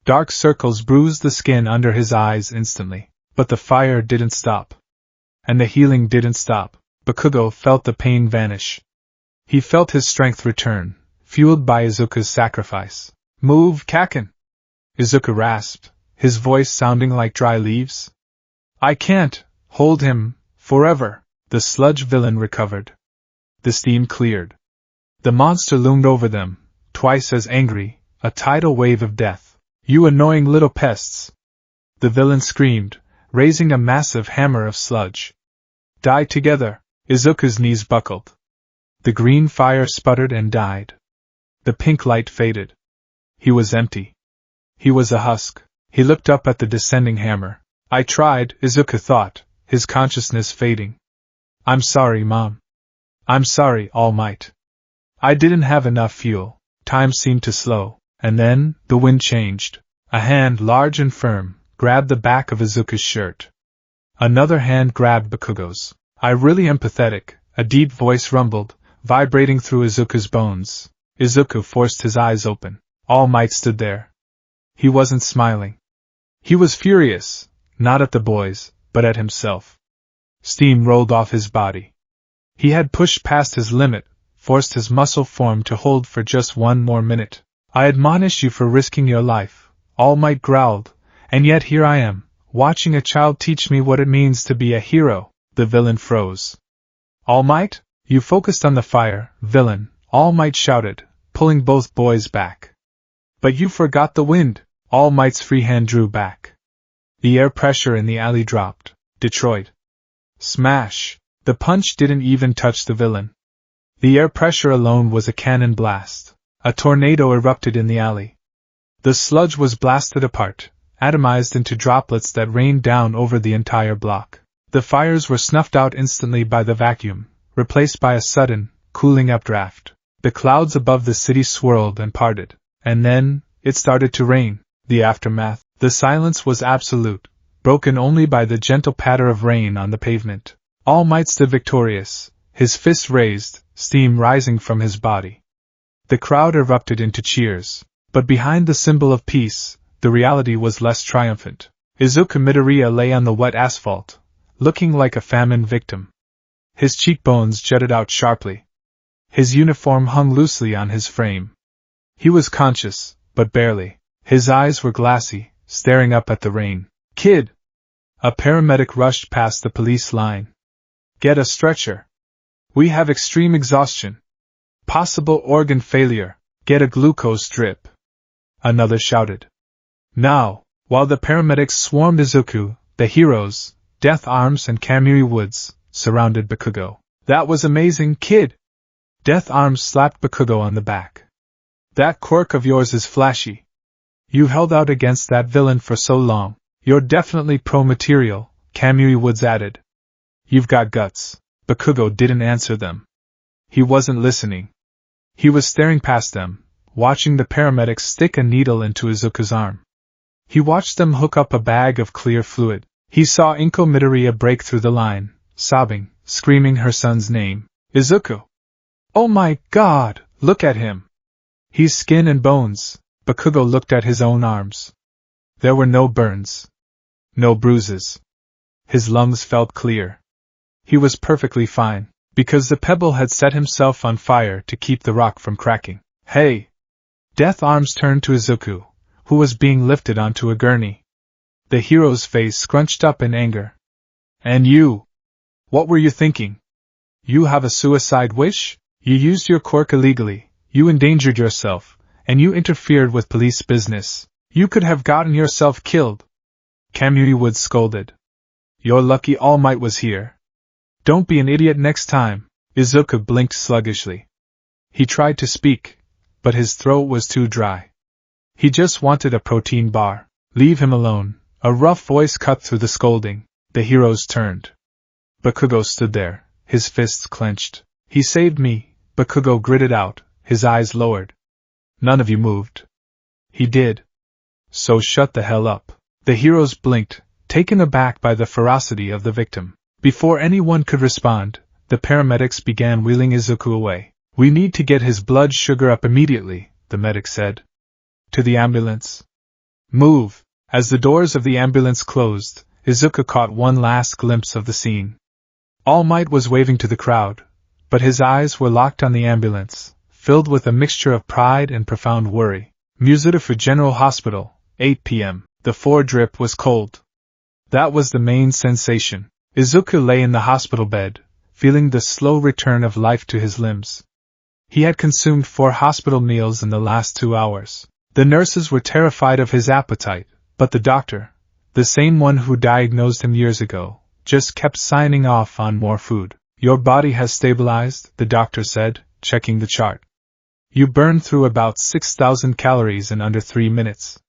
Dark circles bruised the skin under his eyes instantly, but the fire didn't stop. And the healing didn't stop. Bakugo felt the pain vanish. He felt his strength return, fueled by Izuku's sacrifice. Move, Kaken! Izuku rasped, his voice sounding like dry leaves. I can't hold him forever. The sludge villain recovered. The steam cleared. The monster loomed over them, twice as angry, a tidal wave of death. You annoying little pests! The villain screamed, raising a massive hammer of sludge. Die together! Izuku's knees buckled. The green fire sputtered and died. The pink light faded. He was empty. He was a husk. He looked up at the descending hammer. I tried, Izuku thought, his consciousness fading. I'm sorry, Mom. I'm sorry, All Might. I didn't have enough fuel. Time seemed to slow, and then, the wind changed. A hand, large and firm, grabbed the back of Izuku's shirt. Another hand grabbed Bakugo's. I really am pathetic, a deep voice rumbled, vibrating through Izuku's bones. Izuku forced his eyes open. All Might stood there. He wasn't smiling. He was furious. Not at the boys, but at himself. Steam rolled off his body. He had pushed past his limit, forced his muscle form to hold for just one more minute. I admonish you for risking your life, All Might growled, and yet here I am, watching a child teach me what it means to be a hero. The villain froze. All Might? You focused on the fire, villain, All Might shouted, pulling both boys back. But you forgot the wind. All Might's free hand drew back. The air pressure in the alley dropped. Detroit. Smash! The punch didn't even touch the villain. The air pressure alone was a cannon blast. A tornado erupted in the alley. The sludge was blasted apart, atomized into droplets that rained down over the entire block. The fires were snuffed out instantly by the vacuum, replaced by a sudden, cooling updraft. The clouds above the city swirled and parted, and then, it started to rain. The aftermath. The silence was absolute, broken only by the gentle patter of rain on the pavement. All Might stood victorious, his fists raised, steam rising from his body. The crowd erupted into cheers, but behind the symbol of peace, the reality was less triumphant. Izuku Midoriya lay on the wet asphalt, looking like a famine victim. His cheekbones jutted out sharply. His uniform hung loosely on his frame. He was conscious, but barely. His eyes were glassy, staring up at the rain. Kid! A paramedic rushed past the police line. Get a stretcher. We have extreme exhaustion. Possible organ failure. Get a glucose drip. Another shouted. Now, while the paramedics swarmed Izuku, the heroes, Death Arms and Kamui Woods, surrounded Bakugo. That was amazing, kid! Death Arms slapped Bakugo on the back. That quirk of yours is flashy. You held out against that villain for so long. You're definitely pro-material, Kamui Woods added. You've got guts. Bakugo didn't answer them. He wasn't listening. He was staring past them, watching the paramedics stick a needle into Izuku's arm. He watched them hook up a bag of clear fluid. He saw Inko Midoriya break through the line, sobbing, screaming her son's name. Izuku! Oh my God, look at him! He's skin and bones. Bakugo looked at his own arms. There were no burns. No bruises. His lungs felt clear. He was perfectly fine, because the pebble had set himself on fire to keep the rock from cracking. Hey! Death Arms turned to Izuku, who was being lifted onto a gurney. The hero's face scrunched up in anger. And you? What were you thinking? You have a suicide wish? You used your quirk illegally, you endangered yourself, and you interfered with police business. You could have gotten yourself killed. Kamui Woods scolded. You're lucky All Might was here. Don't be an idiot next time. Izuku blinked sluggishly. He tried to speak, but his throat was too dry. He just wanted a protein bar. Leave him alone. A rough voice cut through the scolding. The heroes turned. Bakugo stood there, his fists clenched. He saved me, Bakugo gritted out, his eyes lowered. None of you moved. He did. So shut the hell up. The heroes blinked, taken aback by the ferocity of the victim. Before anyone could respond, the paramedics began wheeling Izuku away. We need to get his blood sugar up immediately, the medic said. To the ambulance. Move! As the doors of the ambulance closed, Izuku caught one last glimpse of the scene. All Might was waving to the crowd, but his eyes were locked on the ambulance, filled with a mixture of pride and profound worry. Musudafu General Hospital, 8 p.m. The 4-drip was cold. That was the main sensation. Izuku lay in the hospital bed, feeling the slow return of life to his limbs. He had consumed 4 hospital meals in the last 2 hours. The nurses were terrified of his appetite, but the doctor, the same one who diagnosed him years ago, just kept signing off on more food. Your body has stabilized, the doctor said, checking the chart. You burned through about 6,000 calories in under 3 minutes.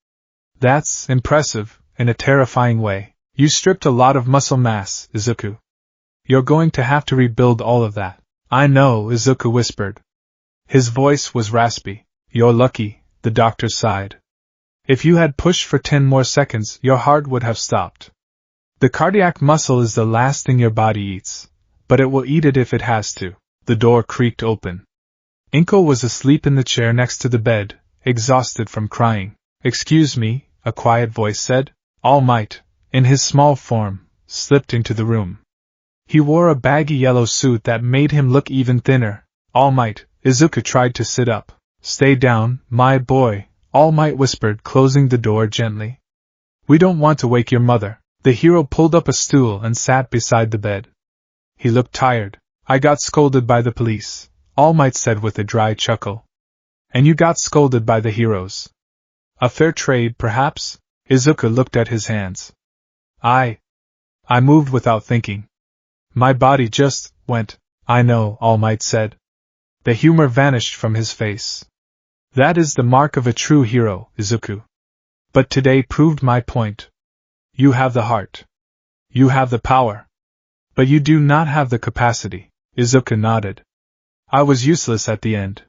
That's impressive, in a terrifying way. You stripped a lot of muscle mass, Izuku. You're going to have to rebuild all of that. I know, Izuku whispered. His voice was raspy. You're lucky, the doctor sighed. If you had pushed for 10 more seconds, your heart would have stopped. The cardiac muscle is the last thing your body eats, but it will eat it if it has to. The door creaked open. Inko was asleep in the chair next to the bed, exhausted from crying. Excuse me, a quiet voice said. All Might, in his small form, slipped into the room. He wore a baggy yellow suit that made him look even thinner. All Might, Izuku tried to sit up. Stay down, my boy, All Might whispered, closing the door gently. We don't want to wake your mother. The hero pulled up a stool and sat beside the bed. He looked tired. I got scolded by the police, All Might said with a dry chuckle. And you got scolded by the heroes. A fair trade, perhaps? Izuku looked at his hands. I moved without thinking. My body just went. I know, All Might said. The humor vanished from his face. That is the mark of a true hero, Izuku. But today proved my point. You have the heart. You have the power. But you do not have the capacity. Izuku nodded. I was useless at the end.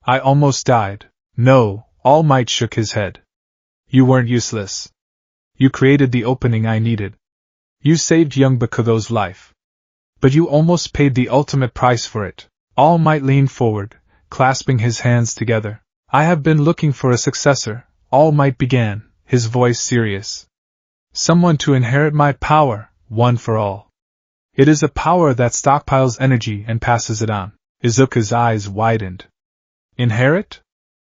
I almost died. No, All Might shook his head. You weren't useless. You created the opening I needed. You saved young Bakugo's life. But you almost paid the ultimate price for it. All Might leaned forward, clasping his hands together. I have been looking for a successor, All Might began, his voice serious. Someone to inherit my power, one for all. It is a power that stockpiles energy and passes it on. Izuku's eyes widened. Inherit?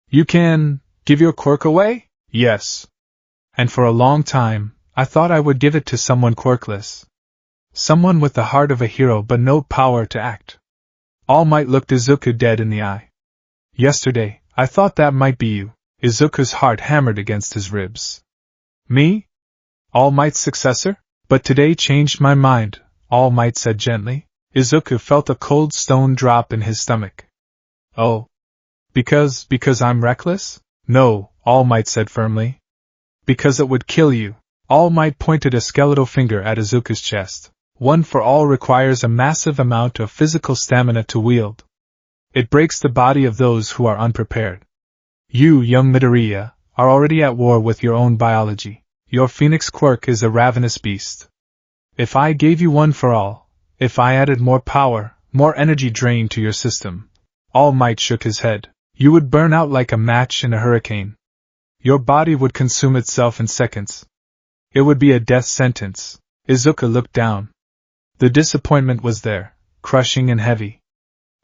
You can give your quirk away? Yes. And for a long time, I thought I would give it to someone quirkless. Someone with the heart of a hero but no power to act. All Might looked Izuku dead in the eye. Yesterday, I thought that might be you. Izuku's heart hammered against his ribs. Me? All Might's successor? But today changed my mind, All Might said gently. Izuku felt a cold stone drop in his stomach. Oh. Because I'm reckless? No, All Might said firmly. Because it would kill you. All Might pointed a skeletal finger at Izuku's chest. One for All requires a massive amount of physical stamina to wield. It breaks the body of those who are unprepared. You, young Midoriya, are already at war with your own biology. Your phoenix quirk is a ravenous beast. If I gave you one for all, if I added more power, more energy drain to your system, All Might shook his head, you would burn out like a match in a hurricane. Your body would consume itself in seconds. It would be a death sentence. Izuku looked down. The disappointment was there, crushing and heavy.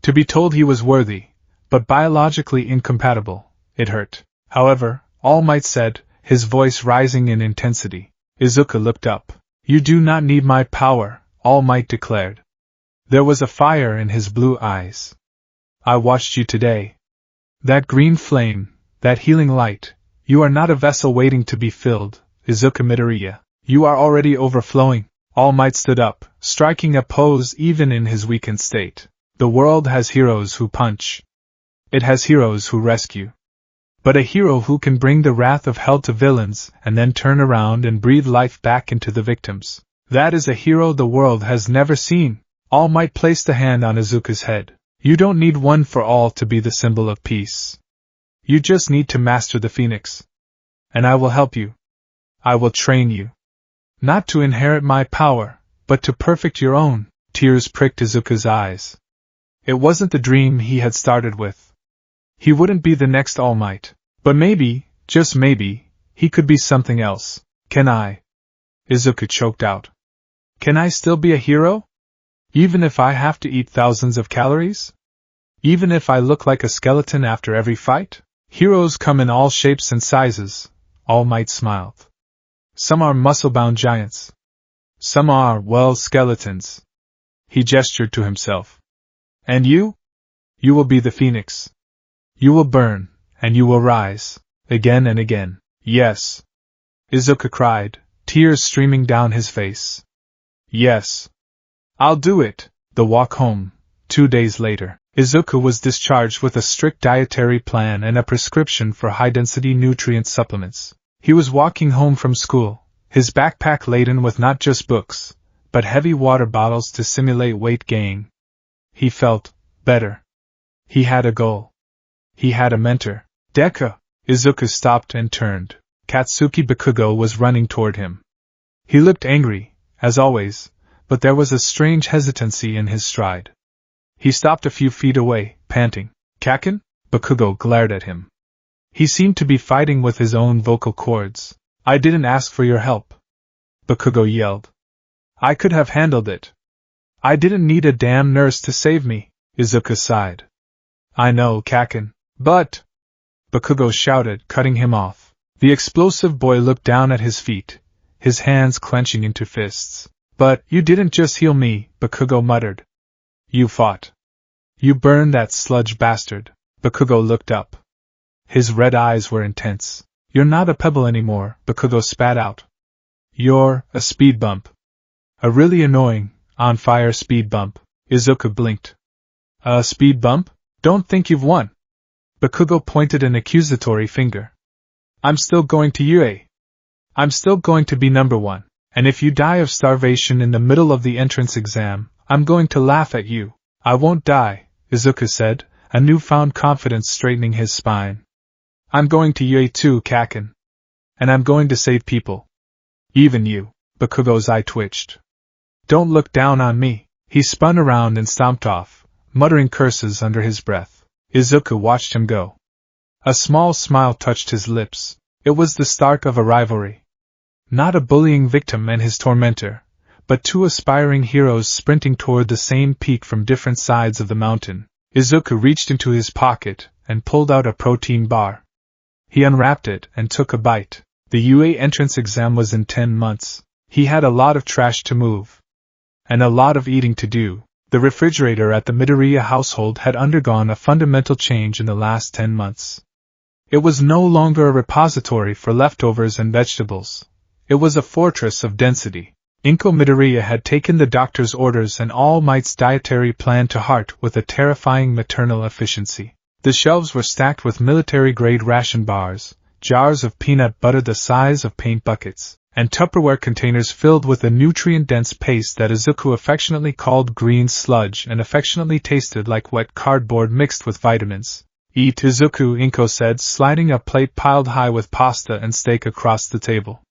To be told he was worthy, but biologically incompatible, it hurt. However, All Might said, his voice rising in intensity. Izuku looked up. You do not need my power, All Might declared. There was a fire in his blue eyes. I watched you today. That green flame, that healing light, you are not a vessel waiting to be filled, Izuku Midoriya. You are already overflowing. All Might stood up, striking a pose even in his weakened state. The world has heroes who punch. It has heroes who rescue. But a hero who can bring the wrath of hell to villains and then turn around and breathe life back into the victims. That is a hero the world has never seen. All Might placed a hand on Izuku's head. You don't need one for all to be the symbol of peace. You just need to master the phoenix. And I will help you. I will train you. Not to inherit my power, but to perfect your own. Tears pricked Izuku's eyes. It wasn't the dream he had started with. He wouldn't be the next All Might. But maybe, just maybe, he could be something else. Can I? Izuku choked out. Can I still be a hero? Even if I have to eat thousands of calories? Even if I look like a skeleton after every fight? Heroes come in all shapes and sizes, All Might smiled. Some are muscle-bound giants. Some are, well, skeletons. He gestured to himself. And you? You will be the phoenix. You will burn, and you will rise, again and again. Yes. Izuku cried, tears streaming down his face. Yes. I'll do it. The walk home, 2 days later, Izuku was discharged with a strict dietary plan and a prescription for high-density nutrient supplements. He was walking home from school, his backpack laden with not just books, but heavy water bottles to simulate weight gain. He felt better. He had a goal. He had a mentor. Deku! Izuku stopped and turned. Katsuki Bakugo was running toward him. He looked angry, as always, but there was a strange hesitancy in his stride. He stopped a few feet away, panting. Kaken? Bakugo glared at him. He seemed to be fighting with his own vocal cords. I didn't ask for your help. Bakugo yelled. I could have handled it. I didn't need a damn nurse to save me, Izuku sighed. I know, Kaken. But... Bakugo shouted, cutting him off. The explosive boy looked down at his feet, his hands clenching into fists. But you didn't just heal me, Bakugo muttered. You fought. You burned that sludge bastard. Bakugo looked up. His red eyes were intense. You're not a pebble anymore, Bakugo spat out. You're a speed bump. A really annoying, on-fire speed bump. Izuku blinked. A speed bump? Don't think you've won. Bakugo pointed an accusatory finger. I'm still going to UA. I'm still going to be number one. And if you die of starvation in the middle of the entrance exam, I'm going to laugh at you. I won't die, Izuku said, a newfound confidence straightening his spine. I'm going to UA too, Kaken. And I'm going to save people. Even you. Bakugo's eye twitched. Don't look down on me. He spun around and stomped off, muttering curses under his breath. Izuku watched him go. A small smile touched his lips. It was the start of a rivalry. Not a bullying victim and his tormentor, but two aspiring heroes sprinting toward the same peak from different sides of the mountain. Izuku reached into his pocket and pulled out a protein bar. He unwrapped it and took a bite. The UA entrance exam was in 10 months. He had a lot of trash to move. And a lot of eating to do. The refrigerator at the Midoriya household had undergone a fundamental change in the last 10 months. It was no longer a repository for leftovers and vegetables. It was a fortress of density. Inko Midoriya had taken the doctor's orders and All Might's dietary plan to heart with a terrifying maternal efficiency. The shelves were stacked with military-grade ration bars, jars of peanut butter the size of paint buckets, and Tupperware containers filled with a nutrient-dense paste that Izuku affectionately called green sludge and affectionately tasted like wet cardboard mixed with vitamins. Eat, Izuku, Inko said, sliding a plate piled high with pasta and steak across the table.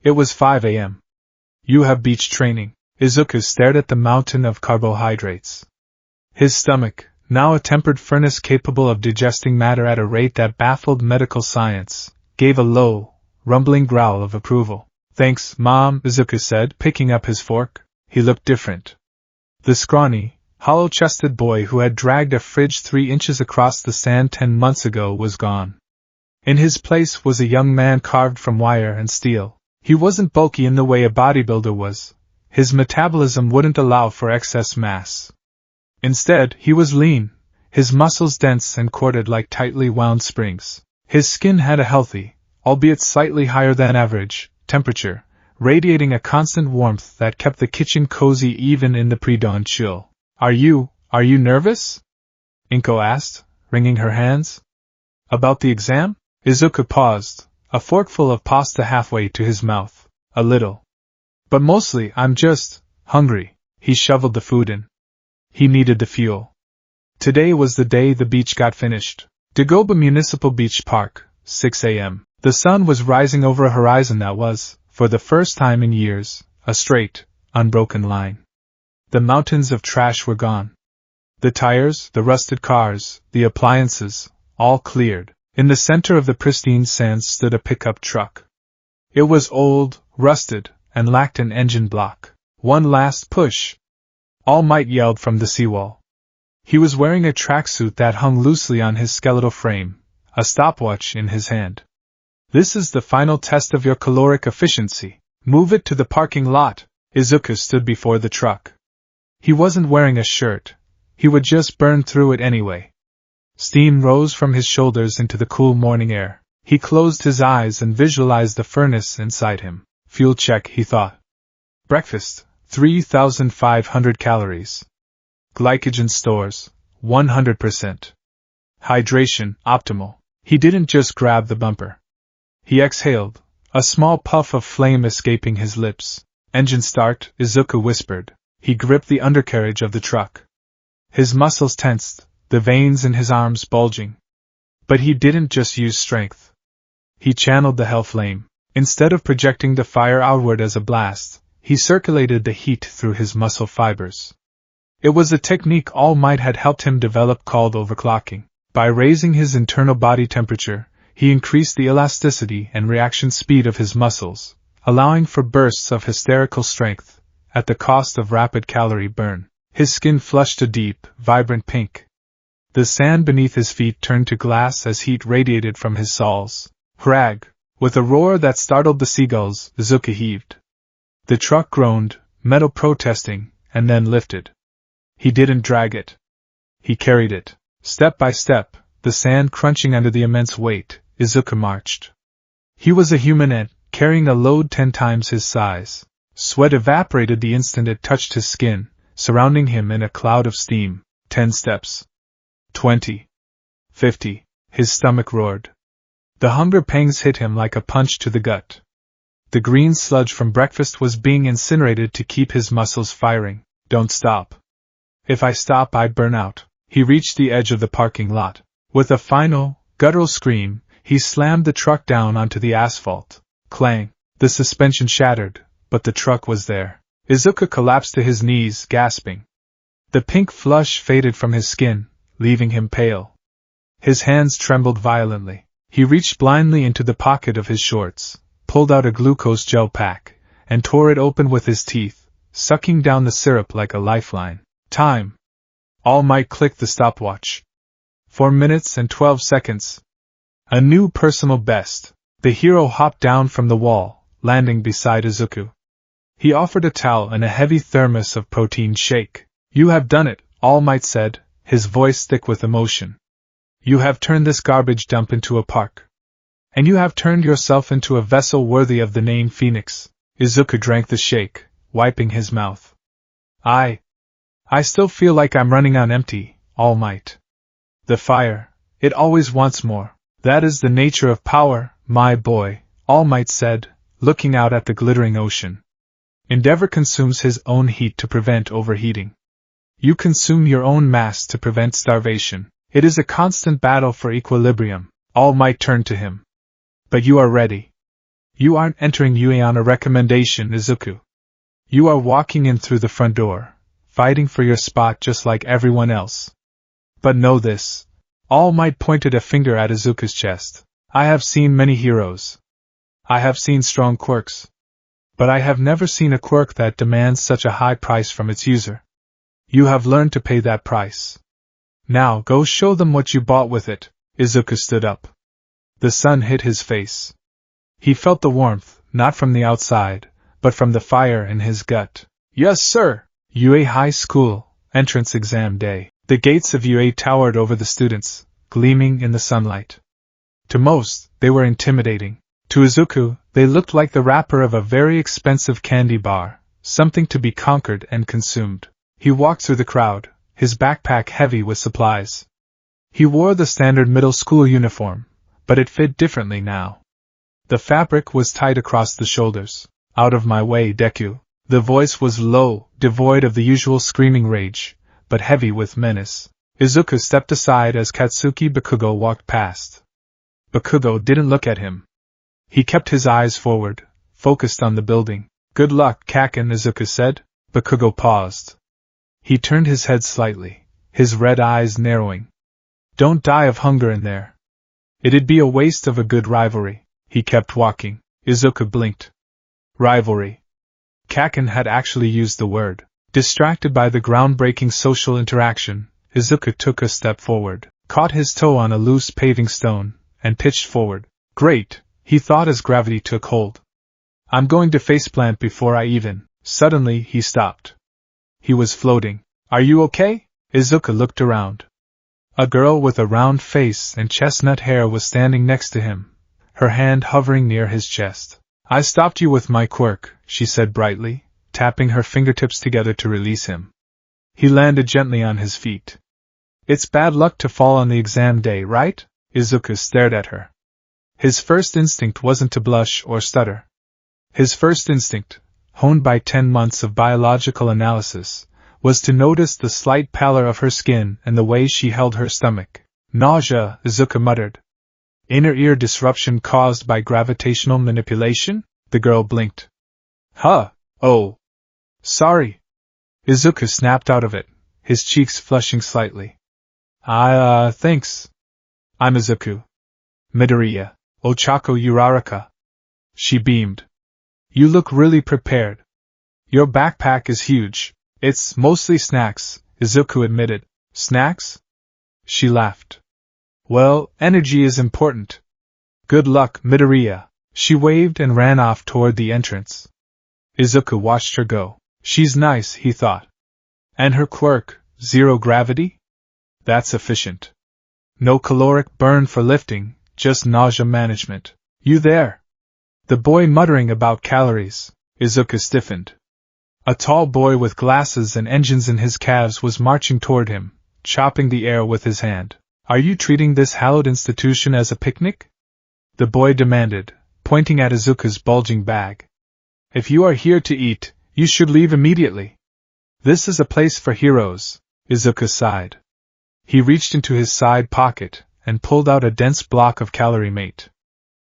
It was 5 a.m. You have beach training. Izuku stared at the mountain of carbohydrates. His stomach, now a tempered furnace capable of digesting matter at a rate that baffled medical science, gave a low, rumbling growl of approval. Thanks, Mom, Izuku said, picking up his fork. He looked different. The scrawny, hollow-chested boy who had dragged a fridge 3 inches across the sand 10 months ago was gone. In his place was a young man carved from wire and steel. He wasn't bulky in the way a bodybuilder was. His metabolism wouldn't allow for excess mass. Instead, he was lean, his muscles dense and corded like tightly wound springs. His skin had a healthy, albeit slightly higher than average, temperature, radiating a constant warmth that kept the kitchen cozy even in the pre-dawn chill. Are you nervous? Inko asked, wringing her hands. About the exam? Izuku paused, a forkful of pasta halfway to his mouth. A little. But mostly, I'm just hungry. He shoveled the food in. He needed the fuel. Today was the day the beach got finished. Dagoba Municipal Beach Park, 6 a.m. The sun was rising over a horizon that was, for the first time in years, a straight, unbroken line. The mountains of trash were gone. The tires, the rusted cars, the appliances, all cleared. In the center of the pristine sands stood a pickup truck. It was old, rusted, and lacked an engine block. One last push! All Might yelled from the seawall. He was wearing a tracksuit that hung loosely on his skeletal frame, a stopwatch in his hand. This is the final test of your caloric efficiency. Move it to the parking lot. Izuku stood before the truck. He wasn't wearing a shirt. He would just burn through it anyway. Steam rose from his shoulders into the cool morning air. He closed his eyes and visualized the furnace inside him. Fuel check, he thought. Breakfast, 3,500 calories. Glycogen stores, 100%. Hydration, optimal. He didn't just grab the bumper. He exhaled, a small puff of flame escaping his lips. Engine start, Izuku whispered. He gripped the undercarriage of the truck. His muscles tensed, the veins in his arms bulging. But he didn't just use strength. He channeled the Hellflame. Instead of projecting the fire outward as a blast, he circulated the heat through his muscle fibers. It was a technique All Might had helped him develop called overclocking. By raising his internal body temperature, he increased the elasticity and reaction speed of his muscles, allowing for bursts of hysterical strength, at the cost of rapid calorie burn. His skin flushed a deep, vibrant pink. The sand beneath his feet turned to glass as heat radiated from his soles. Hrag! With a roar that startled the seagulls, Izuku heaved. The truck groaned, metal protesting, and then lifted. He didn't drag it. He carried it. Step by step, the sand crunching under the immense weight, Izuku marched. He was a human ant, carrying a load 10 times his size. Sweat evaporated the instant it touched his skin, surrounding him in a cloud of steam. 10 steps. 20. 50. His stomach roared. The hunger pangs hit him like a punch to the gut. The green sludge from breakfast was being incinerated to keep his muscles firing. Don't stop. If I stop, I burn out. He reached the edge of the parking lot. With a final, guttural scream, he slammed the truck down onto the asphalt. Clang! The suspension shattered, but the truck was there. Izuku collapsed to his knees, gasping. The pink flush faded from his skin, leaving him pale. His hands trembled violently. He reached blindly into the pocket of his shorts, pulled out a glucose gel pack, and tore it open with his teeth, sucking down the syrup like a lifeline. Time! All Might clicked the stopwatch. 4 minutes and 12 seconds. A new personal best. The hero hopped down from the wall, landing beside Izuku. He offered a towel and a heavy thermos of protein shake. You have done it, All Might said, his voice thick with emotion. You have turned this garbage dump into a park. And you have turned yourself into a vessel worthy of the name Phoenix. Izuku drank the shake, wiping his mouth. I still feel like I'm running on empty, All Might. The fire, it always wants more. That is the nature of power, my boy, All Might said, looking out at the glittering ocean. Endeavor consumes his own heat to prevent overheating. You consume your own mass to prevent starvation. It is a constant battle for equilibrium. All Might turned to him. But you are ready. You aren't entering UA on a recommendation, Izuku. You are walking in through the front door, fighting for your spot just like everyone else. But know this. All Might pointed a finger at Izuku's chest. I have seen many heroes. I have seen strong quirks. But I have never seen a quirk that demands such a high price from its user. You have learned to pay that price. Now go show them what you bought with it. Izuku stood up. The sun hit his face. He felt the warmth, not from the outside, but from the fire in his gut. Yes, sir. UA High School, entrance exam day. The gates of UA towered over the students, gleaming in the sunlight. To most, they were intimidating. To Izuku, they looked like the wrapper of a very expensive candy bar, something to be conquered and consumed. He walked through the crowd, his backpack heavy with supplies. He wore the standard middle school uniform, but it fit differently now. The fabric was tight across the shoulders. Out of my way, Deku. The voice was low, devoid of the usual screaming rage, but heavy with menace. Izuku stepped aside as Katsuki Bakugo walked past. Bakugo didn't look at him. He kept his eyes forward, focused on the building. Good luck, Kaken, Izuku said. Bakugo paused. He turned his head slightly, his red eyes narrowing. Don't die of hunger in there. It'd be a waste of a good rivalry. He kept walking. Izuku blinked. Rivalry. Kaken had actually used the word. Distracted by the groundbreaking social interaction, Izuku took a step forward, caught his toe on a loose paving stone, and pitched forward. Great, he thought as gravity took hold. I'm going to faceplant before I even. Suddenly he stopped. He was floating. Are you okay? Izuku looked around. A girl with a round face and chestnut hair was standing next to him, her hand hovering near his chest. I stopped you with my quirk, she said brightly, tapping her fingertips together to release him. He landed gently on his feet. It's bad luck to fall on the exam day, right? Izuku stared at her. His first instinct wasn't to blush or stutter. His first instinct, honed by 10 months of biological analysis, was to notice the slight pallor of her skin and the way she held her stomach. Nausea, Izuku muttered. Inner ear disruption caused by gravitational manipulation? The girl blinked. Huh, oh. Sorry. Izuku snapped out of it, his cheeks flushing slightly. Thanks. I'm Izuku. Midoriya, Ochako Uraraka. She beamed. You look really prepared. Your backpack is huge. It's mostly snacks, Izuku admitted. Snacks? She laughed. Well, energy is important. Good luck, Midoriya. She waved and ran off toward the entrance. Izuku watched her go. She's nice, he thought. And her quirk, zero gravity? That's efficient. No caloric burn for lifting, just nausea management. You there? The boy muttering about calories. Izuku stiffened. A tall boy with glasses and engines in his calves was marching toward him, chopping the air with his hand. Are you treating this hallowed institution as a picnic? The boy demanded, pointing at Izuku's bulging bag. If you are here to eat, you should leave immediately. This is a place for heroes, Izuku sighed. He reached into his side pocket and pulled out a dense block of calorie mate.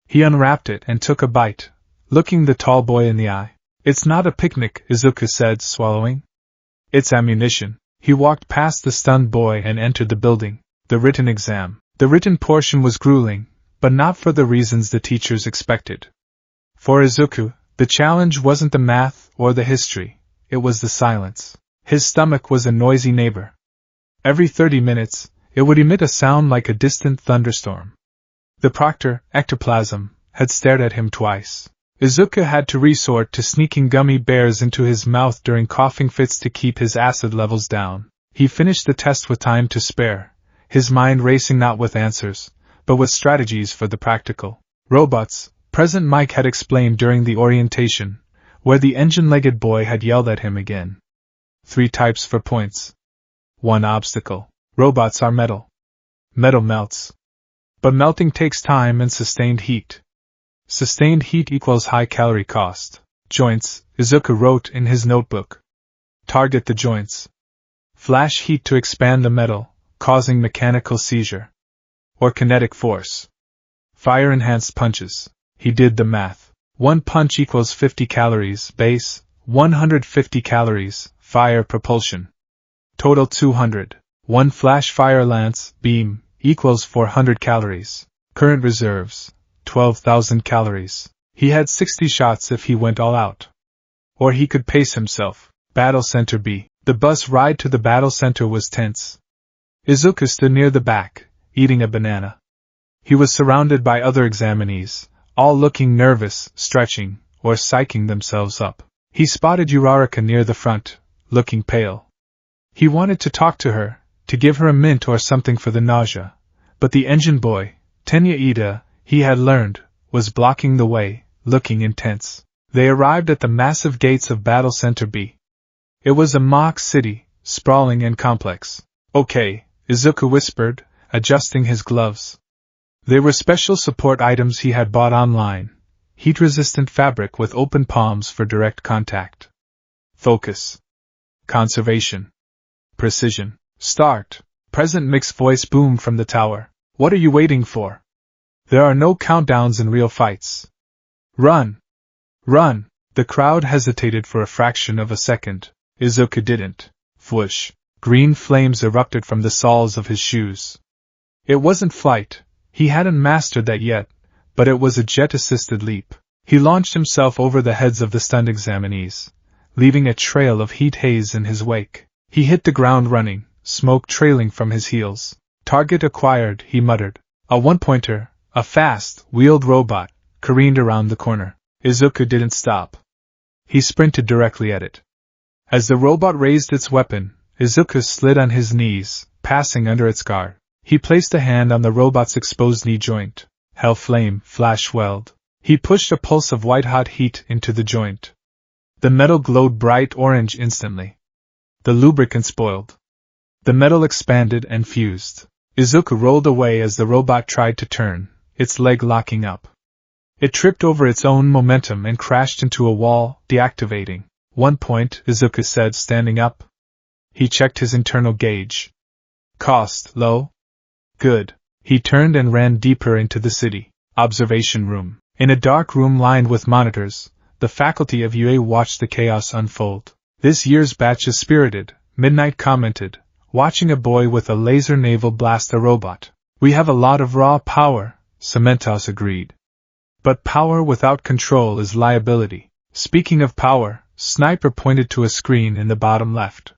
He unwrapped it and took a bite, looking the tall boy in the eye. It's not a picnic, Izuku said, swallowing. It's ammunition. He walked past the stunned boy and entered the building. The written exam. The written portion was grueling, but not for the reasons the teachers expected. For Izuku, the challenge wasn't the math or the history, it was the silence. His stomach was a noisy neighbor. Every 30 minutes, it would emit a sound like a distant thunderstorm. The proctor, ectoplasm, had stared at him twice. Izuku had to resort to sneaking gummy bears into his mouth during coughing fits to keep his acid levels down. He finished the test with time to spare, his mind racing not with answers, but with strategies for the practical robots. President Mike had explained during the orientation, where the engine-legged boy had yelled at him again. 3 types for points. 1 obstacle. Robots are metal. Metal melts. But melting takes time and sustained heat. Sustained heat equals high calorie cost. Joints, Izuku wrote in his notebook. Target the joints. Flash heat to expand the metal, causing mechanical seizure. Or kinetic force. Fire-enhanced punches. He did the math. 1 punch equals 50 calories, base, 150 calories, fire propulsion. Total 200. 1 flash fire lance, beam, equals 400 calories. Current reserves, 12,000 calories. He had 60 shots if he went all out. Or he could pace himself. Battle Center B. The bus ride to the battle center was tense. Izuku stood near the back, eating a banana. He was surrounded by other examinees, all looking nervous, stretching, or psyching themselves up. He spotted Uraraka near the front, looking pale. He wanted to talk to her, to give her a mint or something for the nausea, but the engine boy, Tenya Ida, he had learned, was blocking the way, looking intense. They arrived at the massive gates of Battle Center B. It was a mock city, sprawling and complex. Okay, Izuku whispered, adjusting his gloves. They were special support items he had bought online. Heat-resistant fabric with open palms for direct contact. Focus. Conservation. Precision. Start. President Mick's voice boomed from the tower. What are you waiting for? There are no countdowns in real fights. Run! Run! The crowd hesitated for a fraction of a second. Izuku didn't. Whoosh! Green flames erupted from the soles of his shoes. It wasn't flight. He hadn't mastered that yet, but it was a jet-assisted leap. He launched himself over the heads of the stunned examinees, leaving a trail of heat haze in his wake. He hit the ground running, smoke trailing from his heels. Target acquired, he muttered. A one-pointer, a fast, wheeled robot, careened around the corner. Izuku didn't stop. He sprinted directly at it. As the robot raised its weapon, Izuku slid on his knees, passing under its guard. He placed a hand on the robot's exposed knee joint. Hellflame, flash weld. He pushed a pulse of white-hot heat into the joint. The metal glowed bright orange instantly. The lubricant spoiled. The metal expanded and fused. Izuku rolled away as the robot tried to turn, its leg locking up. It tripped over its own momentum and crashed into a wall, deactivating. 1 point, Izuku said, standing up. He checked his internal gauge. Cost, low. Good. He turned and ran deeper into the city. Observation room. In a dark room lined with monitors, the faculty of UA watched the chaos unfold. This year's batch is spirited, Midnight commented, watching a boy with a laser naval blast a robot. We have a lot of raw power, Cementos agreed. But power without control is liability. Speaking of power, Sniper pointed to a screen in the bottom left.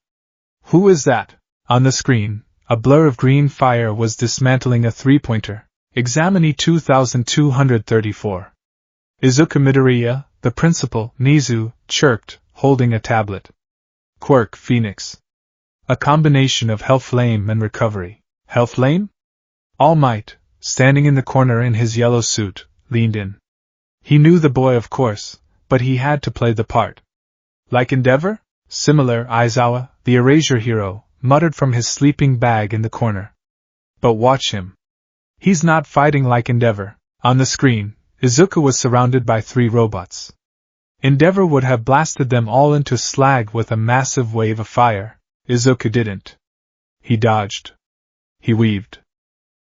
Who is that? On the screen, a blur of green fire was dismantling a three-pointer. Examinee 2234. Izuku Midoriya, the principal, Nizu, chirped, holding a tablet. Quirk Phoenix. A combination of Hellflame and Recovery. Hellflame? All Might, standing in the corner in his yellow suit, leaned in. He knew the boy, of course, but he had to play the part. Like Endeavor? Similar, Aizawa, the erasure hero, muttered from his sleeping bag in the corner. But watch him. He's not fighting like Endeavor. On the screen, Izuku was surrounded by 3 robots. Endeavor would have blasted them all into slag with a massive wave of fire. Izuku didn't. He dodged. He weaved.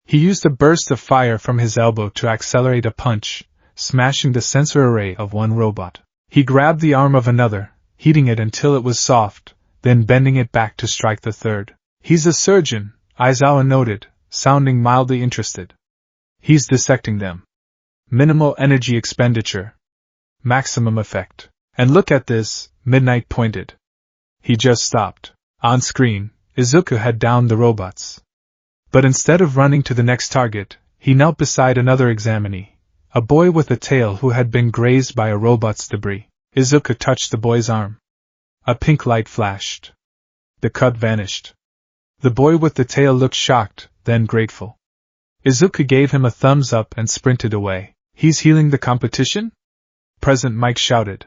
He used a burst of fire from his elbow to accelerate a punch, smashing the sensor array of one robot. He grabbed the arm of another, heating it until it was soft, then bending it back to strike the third. He's a surgeon, Aizawa noted, sounding mildly interested. He's dissecting them. Minimal energy expenditure. Maximum effect. And look at this, Midnight pointed. He just stopped. On screen, Izuku had downed the robots. But instead of running to the next target, he knelt beside another examinee, a boy with a tail who had been grazed by a robot's debris. Izuku touched the boy's arm. A pink light flashed. The cut vanished. The boy with the tail looked shocked, then grateful. Izuku gave him a thumbs up and sprinted away. He's healing the competition? President Mike shouted.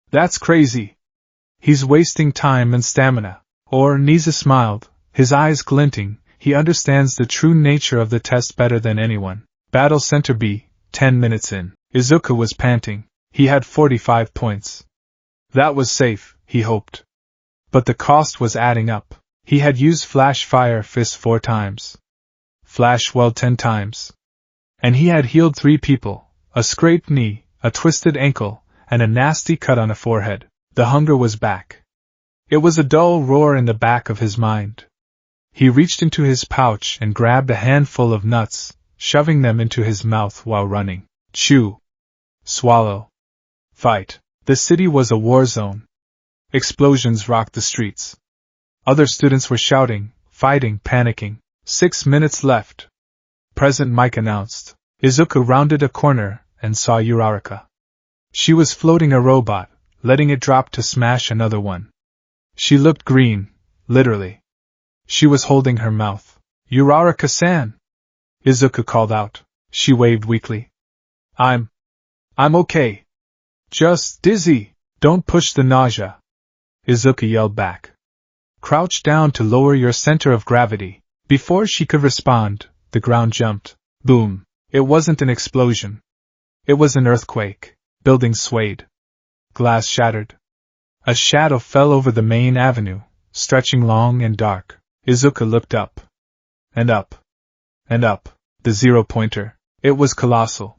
That's crazy. He's wasting time and stamina. Or, Nisa smiled, his eyes glinting, he understands the true nature of the test better than anyone. Battle Center B, 10 minutes in. Izuku was panting. He had 45 points. That was safe, he hoped. But the cost was adding up. He had used Flash Fire Fist 4 times. Flash Weld 10 times. And he had healed 3 people, a scraped knee, a twisted ankle, and a nasty cut on a forehead. The hunger was back. It was a dull roar in the back of his mind. He reached into his pouch and grabbed a handful of nuts, shoving them into his mouth while running. Chew. Swallow. Fight. The city was a war zone. Explosions rocked the streets. Other students were shouting, fighting, panicking. 6 minutes left. President Mike announced. Izuku rounded a corner and saw Uraraka. She was floating a robot, letting it drop to smash another one. She looked green, literally. She was holding her mouth. Uraraka-san! Izuku called out. She waved weakly. I'm okay. Just dizzy. Don't push the nausea. Izuku yelled back. Crouch down to lower your center of gravity. Before she could respond, the ground jumped. Boom. It wasn't an explosion. It was an earthquake. Buildings swayed. Glass shattered. A shadow fell over the main avenue, stretching long and dark. Izuku looked up. And up. And up. The 0-pointer. It was colossal.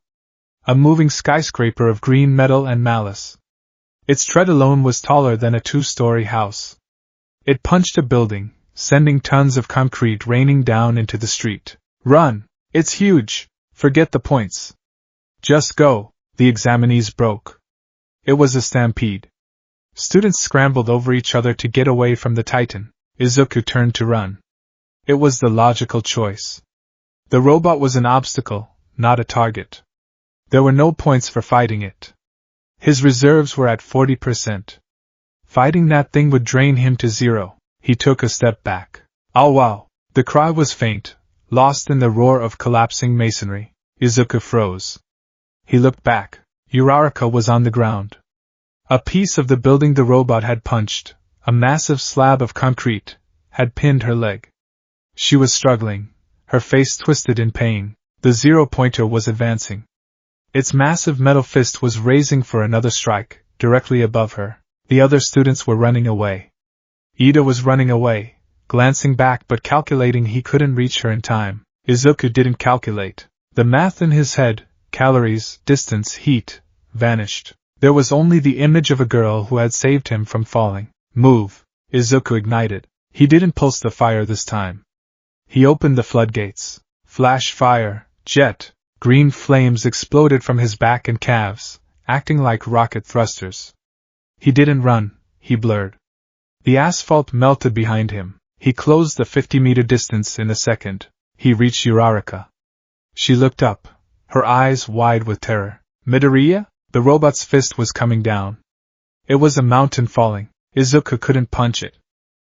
A moving skyscraper of green metal and malice. Its tread alone was taller than a 2-story house. It punched a building, sending tons of concrete raining down into the street. Run! It's huge! Forget the points. Just go! The examinees broke. It was a stampede. Students scrambled over each other to get away from the Titan. Izuku turned to run. It was the logical choice. The robot was an obstacle, not a target. There were no points for fighting it. His reserves were at 40%. Fighting that thing would drain him to 0. He took a step back. Oh wow! The cry was faint, lost in the roar of collapsing masonry. Izuku froze. He looked back. Uraraka was on the ground. A piece of the building the robot had punched, a massive slab of concrete, had pinned her leg. She was struggling, her face twisted in pain. The 0-pointer was advancing. Its massive metal fist was raising for another strike, directly above her. The other students were running away. Ida was running away, glancing back but calculating he couldn't reach her in time. Izuku didn't calculate. The math in his head, calories, distance, heat, vanished. There was only the image of a girl who had saved him from falling. Move! Izuku ignited. He didn't pulse the fire this time. He opened the floodgates. Flash fire, jet, green flames exploded from his back and calves, acting like rocket thrusters. He didn't run, he blurred. The asphalt melted behind him. He closed the 50-meter distance in a second. He reached Uraraka. She looked up, her eyes wide with terror. Midoriya? The robot's fist was coming down. It was a mountain falling. Izuku couldn't punch it.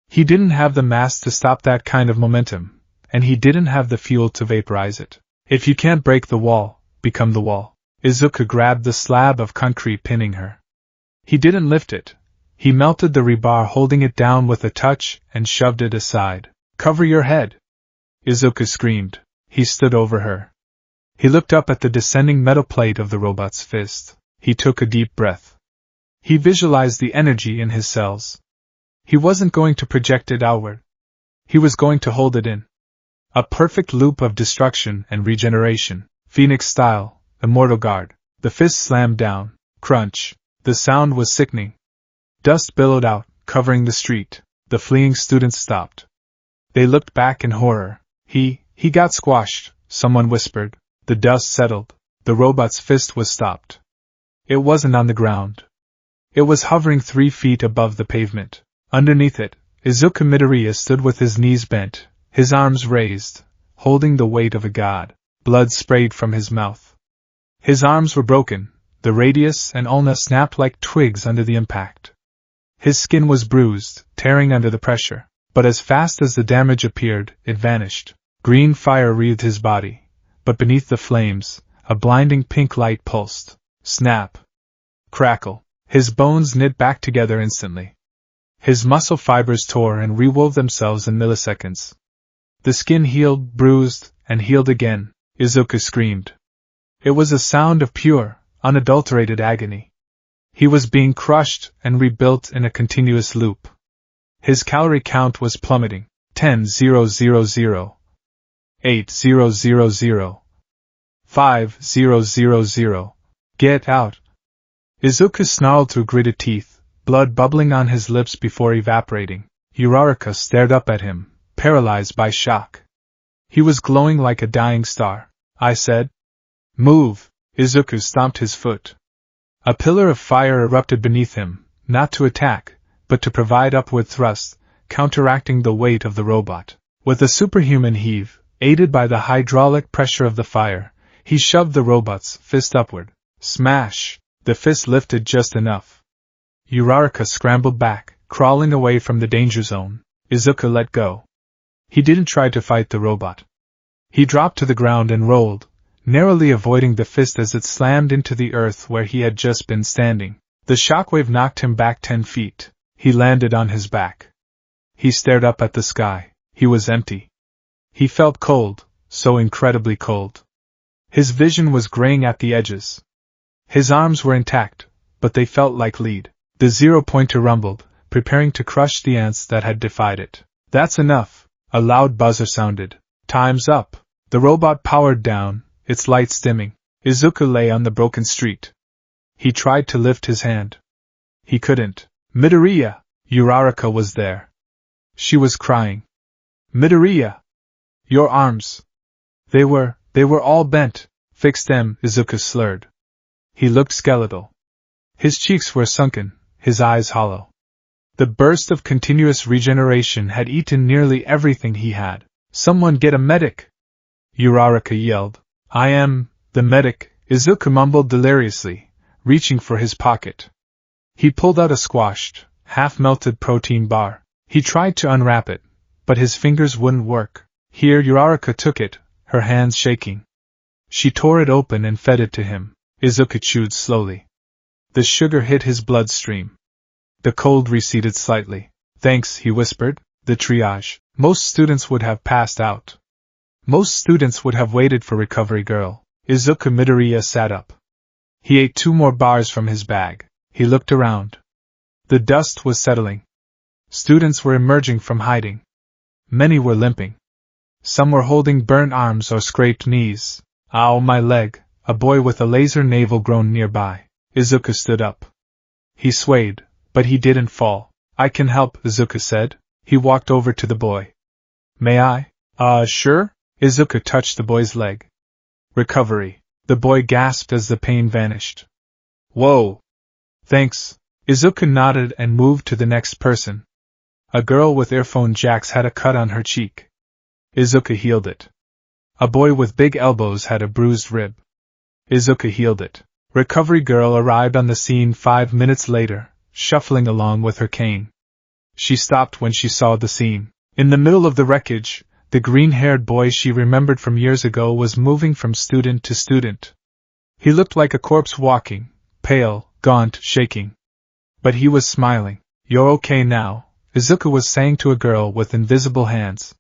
He didn't have the mass to stop that kind of momentum, and he didn't have the fuel to vaporize it. If you can't break the wall, become the wall. Izuku grabbed the slab of concrete pinning her. He didn't lift it. He melted the rebar holding it down with a touch and shoved it aside. Cover your head! Izuku screamed. He stood over her. He looked up at the descending metal plate of the robot's fist. He took a deep breath. He visualized the energy in his cells. He wasn't going to project it outward. He was going to hold it in. A perfect loop of destruction and regeneration. Phoenix style, immortal guard. The fist slammed down. Crunch. The sound was sickening. Dust billowed out, covering the street. The fleeing students stopped. They looked back in horror. He got squashed, someone whispered. The dust settled. The robot's fist was stopped. It wasn't on the ground. It was hovering 3 feet above the pavement. Underneath it, Izuku Midoriya stood with his knees bent, his arms raised, holding the weight of a god. Blood sprayed from his mouth. His arms were broken, the radius and ulna snapped like twigs under the impact. His skin was bruised, tearing under the pressure, but as fast as the damage appeared, it vanished. Green fire wreathed his body, but beneath the flames, a blinding pink light pulsed. Snap! Crackle! His bones knit back together instantly. His muscle fibers tore and rewove themselves in milliseconds. The skin healed, bruised, and healed again. Izuku screamed. It was a sound of pure, unadulterated agony. He was being crushed and rebuilt in a continuous loop. His calorie count was plummeting. 10,000, 8,000, 5,000. Get out! Izuku snarled through gritted teeth, blood bubbling on his lips before evaporating. Uraraka stared up at him, paralyzed by shock. He was glowing like a dying star. I said, "Move!" Izuku stomped his foot. A pillar of fire erupted beneath him, not to attack, but to provide upward thrust, counteracting the weight of the robot. With a superhuman heave, aided by the hydraulic pressure of the fire, he shoved the robot's fist upward. Smash! The fist lifted just enough. Uraraka scrambled back, crawling away from the danger zone. Izuku let go. He didn't try to fight the robot. He dropped to the ground and rolled, narrowly avoiding the fist as it slammed into the earth where he had just been standing. The shockwave knocked him back 10 feet. He landed on his back. He stared up at the sky. He was empty. He felt cold, so incredibly cold. His vision was graying at the edges. His arms were intact, but they felt like lead. The zero-pointer rumbled, preparing to crush the ants that had defied it. That's enough, a loud buzzer sounded. Time's up. The robot powered down, its lights dimming. Izuku lay on the broken street. He tried to lift his hand. He couldn't. Midoriya! Uraraka was there. She was crying. Midoriya! Your arms! They were all bent. Fix them, Izuku slurred. He looked skeletal. His cheeks were sunken, his eyes hollow. The burst of continuous regeneration had eaten nearly everything he had. Someone get a medic! Uraraka yelled. I am the medic, Izuku mumbled deliriously, reaching for his pocket. He pulled out a squashed, half-melted protein bar. He tried to unwrap it, but his fingers wouldn't work. Here Uraraka took it, her hands shaking. She tore it open and fed it to him. Izuku chewed slowly. The sugar hit his bloodstream. The cold receded slightly. Thanks, he whispered. The triage. Most students would have passed out. Most students would have waited for Recovery Girl. Izuku Midoriya sat up. He ate 2 more bars from his bag. He looked around. The dust was settling. Students were emerging from hiding. Many were limping. Some were holding burnt arms or scraped knees. Ow, my leg! A boy with a laser navel groaned nearby. Izuku stood up. He swayed, but he didn't fall. I can help, Izuku said. He walked over to the boy. May I? Sure? Izuku touched the boy's leg. Recovery. The boy gasped as the pain vanished. Whoa! Thanks. Izuku nodded and moved to the next person. A girl with earphone jacks had a cut on her cheek. Izuku healed it. A boy with big elbows had a bruised rib. Izuku healed it. Recovery Girl arrived on the scene 5 minutes later, shuffling along with her cane. She stopped when she saw the scene. In the middle of the wreckage, the green-haired boy she remembered from years ago was moving from student to student. He looked like a corpse walking, pale, gaunt, shaking. But he was smiling. You're okay now, Izuku was saying to a girl with invisible hands.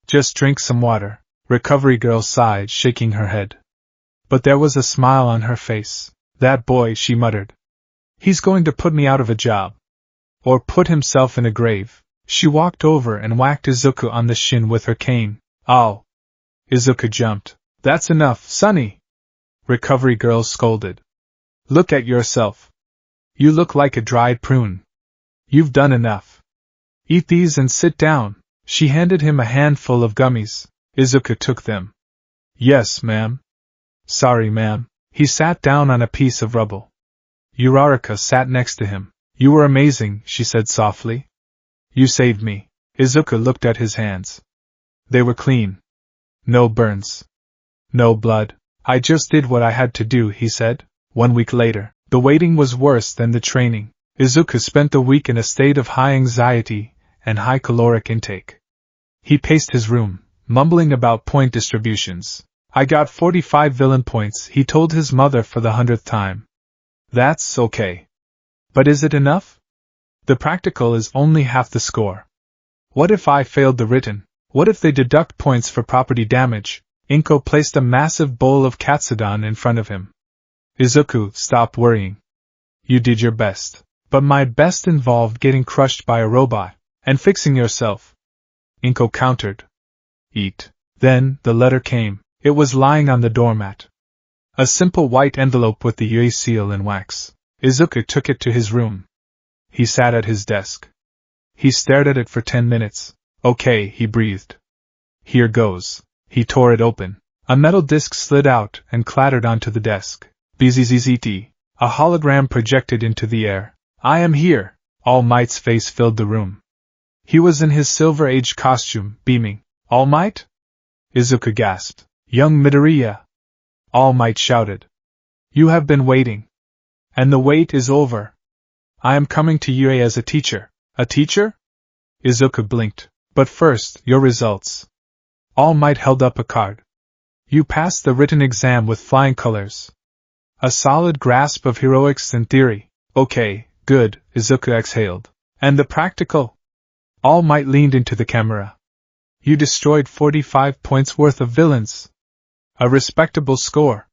Just drink some water. Recovery Girl sighed, shaking her head. But there was a smile on her face. That boy, she muttered. He's going to put me out of a job. Or put himself in a grave. She walked over and whacked Izuku on the shin with her cane. Ow! Izuku jumped. That's enough, Sonny! Recovery Girl scolded. Look at yourself. You look like a dried prune. You've done enough. Eat these and sit down. She handed him a handful of gummies. Izuku took them. Yes, ma'am. Sorry, ma'am. He sat down on a piece of rubble. Uraraka sat next to him. You were amazing, she said softly. You saved me. Izuku looked at his hands. They were clean. No burns. No blood. I just did what I had to do, he said. 1 week later, the waiting was worse than the training. Izuku spent the week in a state of high anxiety and high caloric intake. He paced his room, mumbling about point distributions. I got 45 villain points, he told his mother for the 100th time. That's okay. But is it enough? The practical is only half the score. What if I failed the written? What if they deduct points for property damage? Inko placed a massive bowl of katsudon in front of him. Izuku, stop worrying. You did your best. But my best involved getting crushed by a robot, and fixing yourself. Inko countered. Eat. Then, the letter came. It was lying on the doormat. A simple white envelope with the Yui seal in wax. Izuku took it to his room. He sat at his desk. He stared at it for 10 minutes. Okay, he breathed. Here goes. He tore it open. A metal disc slid out and clattered onto the desk. Bzzzt. A hologram projected into the air. I am here. All Might's face filled the room. He was in his Silver Age costume, beaming. All Might? Izuku gasped. Young Midoriya. All Might shouted. You have been waiting. And the wait is over. I am coming to you as a teacher. A teacher? Izuku blinked. But first, your results. All Might held up a card. You passed the written exam with flying colors. A solid grasp of heroics and theory. Okay, good, Izuku exhaled. And the practical? All Might leaned into the camera. You destroyed 45 points worth of villains. A respectable score.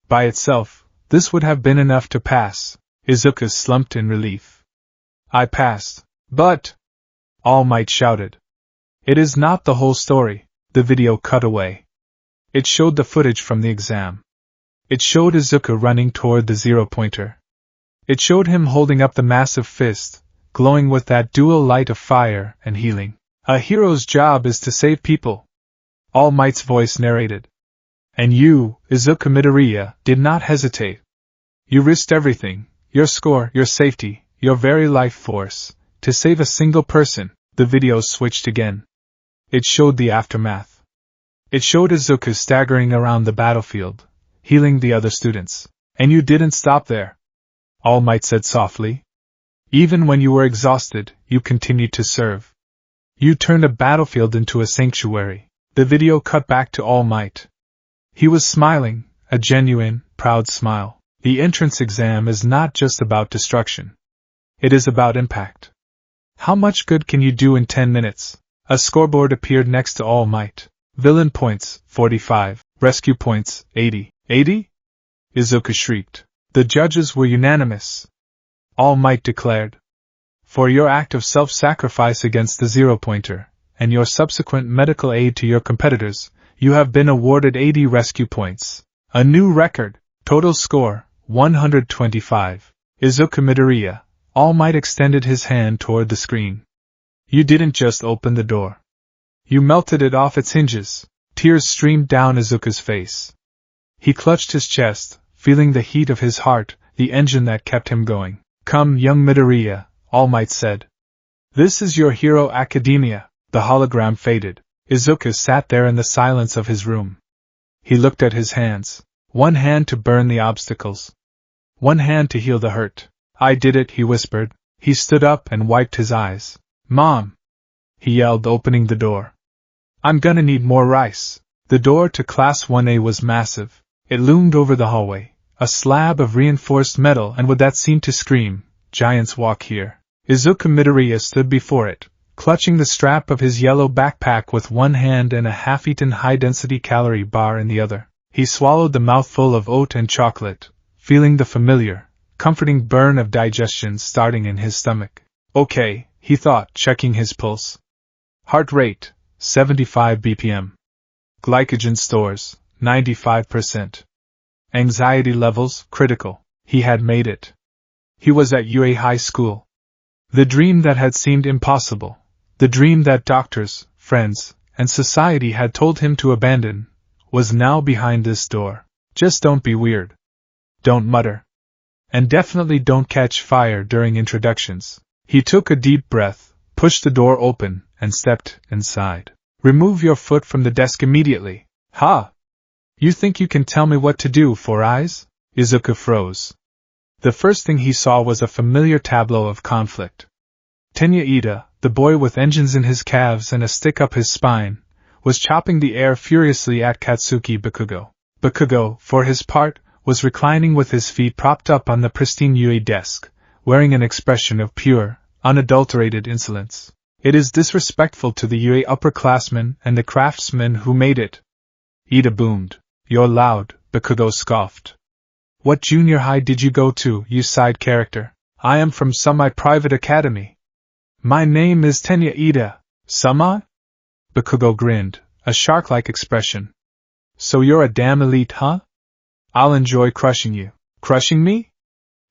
By itself, this would have been enough to pass. Izuku slumped in relief. I passed. But... All Might shouted. It is not the whole story. The video cut away. It showed the footage from the exam. It showed Izuku running toward the zero-pointer. It showed him holding up the massive fist, glowing with that dual light of fire and healing. A hero's job is to save people. All Might's voice narrated. And you, Izuku Midoriya, did not hesitate. You risked everything, your score, your safety, your very life force, to save a single person. The video switched again. It showed the aftermath. It showed Izuku staggering around the battlefield, healing the other students. And you didn't stop there. All Might said softly. Even when you were exhausted, you continued to serve. You turned a battlefield into a sanctuary. The video cut back to All Might. He was smiling, a genuine, proud smile. The entrance exam is not just about destruction. It is about impact. How much good can you do in 10 minutes? A scoreboard appeared next to All Might. Villain points, 45. Rescue points, 80. 80? Izuku shrieked. The judges were unanimous. All Might declared. For your act of self-sacrifice against the zero-pointer, and your subsequent medical aid to your competitors, you have been awarded 80 rescue points. A new record. Total score, 125. Izuku Midoriya. All Might extended his hand toward the screen. You didn't just open the door. You melted it off its hinges. Tears streamed down Izuku's face. He clutched his chest, feeling the heat of his heart, the engine that kept him going. Come, young Midoriya, All Might said. This is your hero academia. The hologram faded. Izuku sat there in the silence of his room. He looked at his hands. One hand to burn the obstacles. One hand to heal the hurt. I did it, he whispered. He stood up and wiped his eyes. Mom! He yelled, opening the door. I'm gonna need more rice. The door to Class 1A was massive. It loomed over the hallway, a slab of reinforced metal, and with that seemed to scream, giants walk here. Izuku Midoriya stood before it, clutching the strap of his yellow backpack with one hand and a half-eaten high-density calorie bar in the other. He swallowed the mouthful of oat and chocolate, feeling the familiar, comforting burn of digestion starting in his stomach. Okay, he thought, checking his pulse. Heart rate, 75 BPM. Glycogen stores, 95%. Anxiety levels, critical. He had made it. He was at UA High School. The dream that had seemed impossible, the dream that doctors, friends, and society had told him to abandon, was now behind this door. Just don't be weird. Don't mutter. And definitely don't catch fire during introductions. He took a deep breath, pushed the door open, and stepped inside. Remove your foot from the desk immediately. Ha! You think you can tell me what to do, Four Eyes? Izuku froze. The first thing he saw was a familiar tableau of conflict. Tenya Ida, the boy with engines in his calves and a stick up his spine, was chopping the air furiously at Katsuki Bakugo. Bakugo, for his part, was reclining with his feet propped up on the pristine Yui desk, wearing an expression of pure, unadulterated insolence. It is disrespectful to the Yui upperclassmen and the craftsmen who made it. Ida boomed. You're loud, Bakugo scoffed. What junior high did you go to, you side character? I am from semi-private academy. My name is Tenya Ida. Semi? Bakugo grinned, a shark-like expression. So you're a damn elite, huh? I'll enjoy crushing you. Crushing me?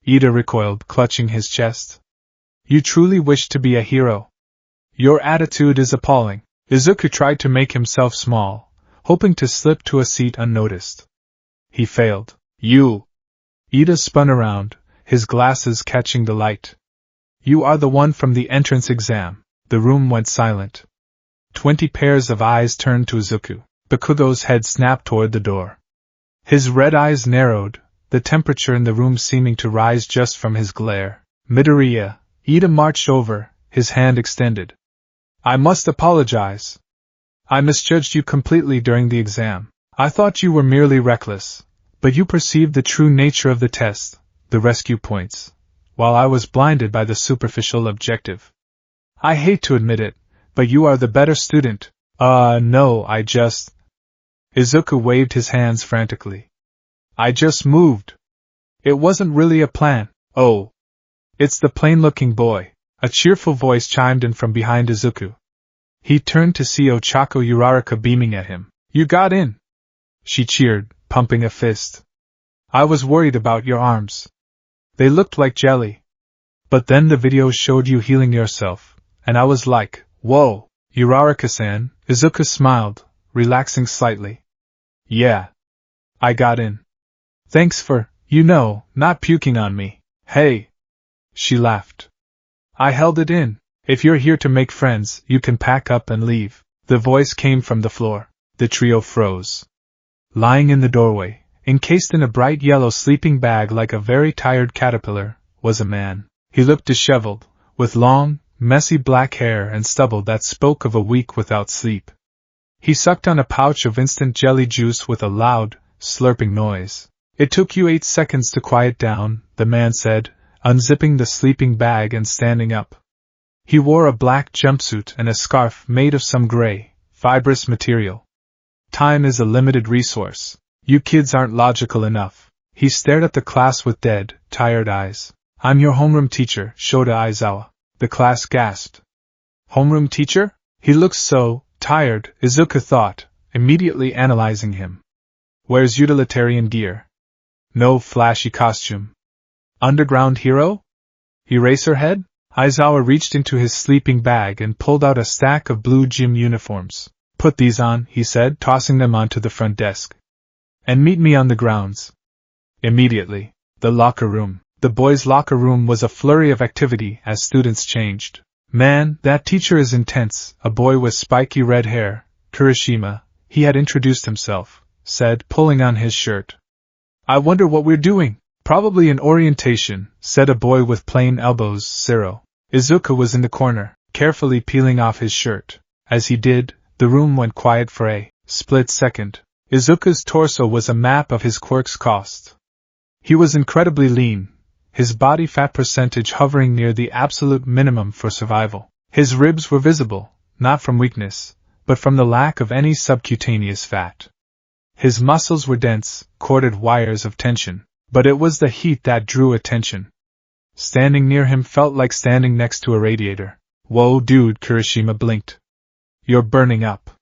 Ida recoiled, clutching his chest. You truly wish to be a hero. Your attitude is appalling. Izuku tried to make himself small, hoping to slip to a seat unnoticed. He failed. You! Ida spun around, his glasses catching the light. You are the one from the entrance exam. The room went silent. 20 pairs of eyes turned to Izuku. Bakugo's head snapped toward the door. His red eyes narrowed, the temperature in the room seeming to rise just from his glare. Midoriya, Ida marched over, his hand extended. I must apologize. I misjudged you completely during the exam. I thought you were merely reckless, but you perceived the true nature of the test, the rescue points, while I was blinded by the superficial objective. I hate to admit it, but you are the better student. No, I just... Izuku waved his hands frantically. I just moved. It wasn't really a plan. Oh. It's the plain-looking boy. A cheerful voice chimed in from behind Izuku. He turned to see Ochako Uraraka beaming at him. You got in. She cheered, pumping a fist. I was worried about your arms. They looked like jelly. But then the video showed you healing yourself, and I was like, whoa, Uraraka-san. Izuku smiled, relaxing slightly. Yeah. I got in. Thanks for, not puking on me. Hey. She laughed. I held it in. If you're here to make friends, you can pack up and leave. The voice came from the floor. The trio froze. Lying in the doorway, encased in a bright yellow sleeping bag like a very tired caterpillar, was a man. He looked disheveled, with long, messy black hair and stubble that spoke of a week without sleep. He sucked on a pouch of instant jelly juice with a loud, slurping noise. It took you 8 seconds to quiet down, the man said, unzipping the sleeping bag and standing up. He wore a black jumpsuit and a scarf made of some gray, fibrous material. Time is a limited resource. You kids aren't logical enough. He stared at the class with dead, tired eyes. I'm your homeroom teacher, Shota Aizawa. The class gasped. Homeroom teacher? He looks so tired, Izuku thought, immediately analyzing him. Wears utilitarian gear. No flashy costume. Underground hero? Eraserhead? Aizawa reached into his sleeping bag and pulled out a stack of blue gym uniforms. Put these on, he said, tossing them onto the front desk. And meet me on the grounds. Immediately. The locker room. The boys' locker room was a flurry of activity as students changed. Man, that teacher is intense, a boy with spiky red hair, Kirishima, he had introduced himself, said, pulling on his shirt. I wonder what we're doing. Probably an orientation, said a boy with plain elbows, Zero. Izuku was in the corner, carefully peeling off his shirt. As he did, the room went quiet for a split second. Izuku's torso was a map of his quirk's cost. He was incredibly lean, his body fat percentage hovering near the absolute minimum for survival. His ribs were visible, not from weakness, but from the lack of any subcutaneous fat. His muscles were dense, corded wires of tension. But it was the heat that drew attention. Standing near him felt like standing next to a radiator. Whoa, dude, Kirishima blinked. You're burning up.